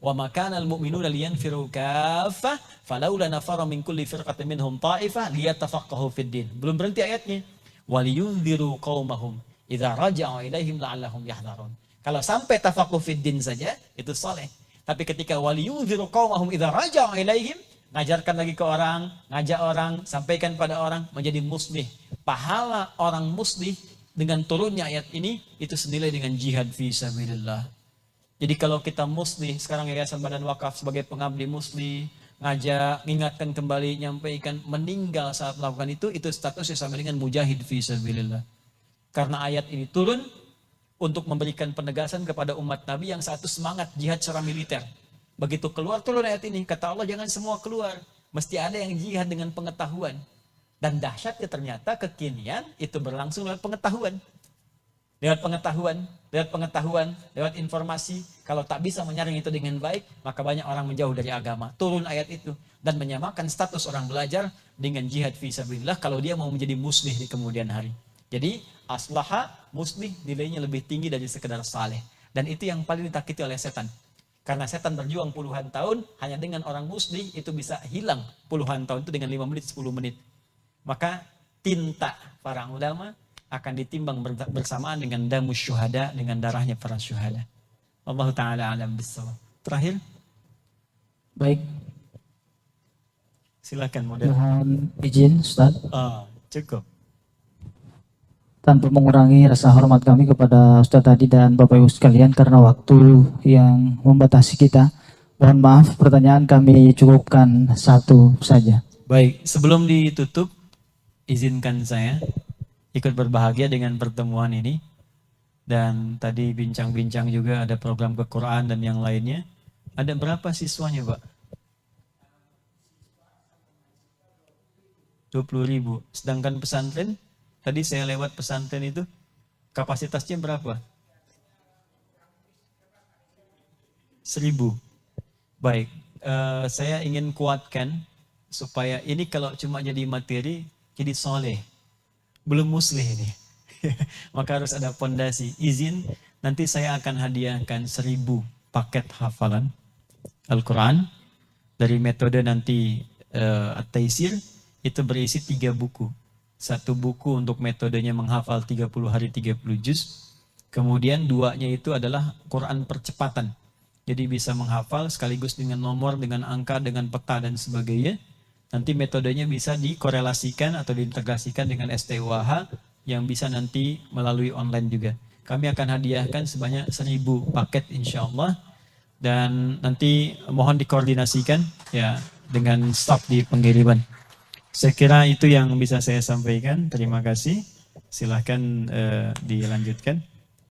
[SPEAKER 2] Wa ma kana al-mu'minuna liyanfiru kaffah falaula nafara min kulli firqatin minhum ta'ifah liyatafaqahu fid din. Belum berhenti ayatnya. Waliyunziru qaumahum idza raja'u ilaihim la'allahum yahdharun. Kalau sampai tafaqquh fid din saja itu saleh. Tapi ketika waliyunziru qaumahum idza raja'u ilaihim, ngajarkan lagi ke orang, ngajak orang, sampaikan pada orang, menjadi muslih. Pahala orang muslih dengan turunnya ayat ini itu senilai dengan jihad fi sabilillah. Jadi kalau kita muslih, sekarang Yayasan Badan Wakaf sebagai pengabdi muslih, ngajak, mengingatkan kembali, nyampaikan, meninggal saat melakukan itu statusnya sama dengan mujahid fi sabilillah. Karena ayat ini turun untuk memberikan penegasan kepada umat Nabi yang satu semangat jihad secara militer. Begitu keluar turun ayat ini, kata Allah jangan semua keluar. Mesti ada yang jihad dengan pengetahuan. Dan dahsyatnya ternyata kekinian itu berlangsung lewat pengetahuan. Lewat informasi. Kalau tak bisa menyaring itu dengan baik, maka banyak orang menjauh dari agama. Turun ayat itu dan menyamakan status orang belajar dengan jihad fi sabilillah kalau dia mau menjadi muslih di kemudian hari. Jadi aslaha muslih nilainya lebih tinggi dari sekedar saleh. Dan itu yang paling ditakiti oleh setan. Karena setan berjuang puluhan tahun, hanya dengan orang muslih itu bisa hilang puluhan tahun itu dengan 5 menit, 10 menit. Maka tinta para ulama akan ditimbang bersamaan dengan damus syuhada, dengan darahnya para syuhada. Allah Ta'ala alam bissawab. Terakhir.
[SPEAKER 3] Baik,
[SPEAKER 2] Silakan model.
[SPEAKER 3] mohon izin Ustaz.
[SPEAKER 2] Cukup.
[SPEAKER 3] Tanpa mengurangi rasa hormat kami kepada Ustaz tadi dan Bapak Ibu sekalian karena waktu yang membatasi kita. Mohon maaf, pertanyaan kami cukupkan 1 saja.
[SPEAKER 2] Baik, sebelum ditutup, izinkan saya ikut berbahagia dengan pertemuan ini. Dan tadi bincang-bincang juga ada program ke-Quran dan yang lainnya. Ada berapa siswanya, Pak? 20.000. Sedangkan pesantren, tadi saya lewat pesantren itu, kapasitasnya berapa? 1.000. Baik, saya ingin kuatkan supaya ini kalau cuma jadi materi, jadi soleh. Belum muslih ini. Maka harus ada fondasi. Izin, nanti saya akan hadiahkan 1.000 paket hafalan Al-Quran. Dari metode nanti At-Taisir, itu berisi 3 buku. 1 buku untuk metodenya menghafal 30 hari 30 juz. Kemudian 2-nya itu adalah Quran percepatan. Jadi bisa menghafal sekaligus dengan nomor, dengan angka, dengan peta dan sebagainya. Nanti metodenya bisa dikorelasikan atau diintegrasikan dengan STUAH yang bisa nanti melalui online juga. Kami akan hadiahkan sebanyak 1.000 paket insya Allah. Dan nanti mohon dikoordinasikan ya dengan staf di pengiriman. Saya kira itu yang bisa saya sampaikan. Terima kasih. Silahkan dilanjutkan.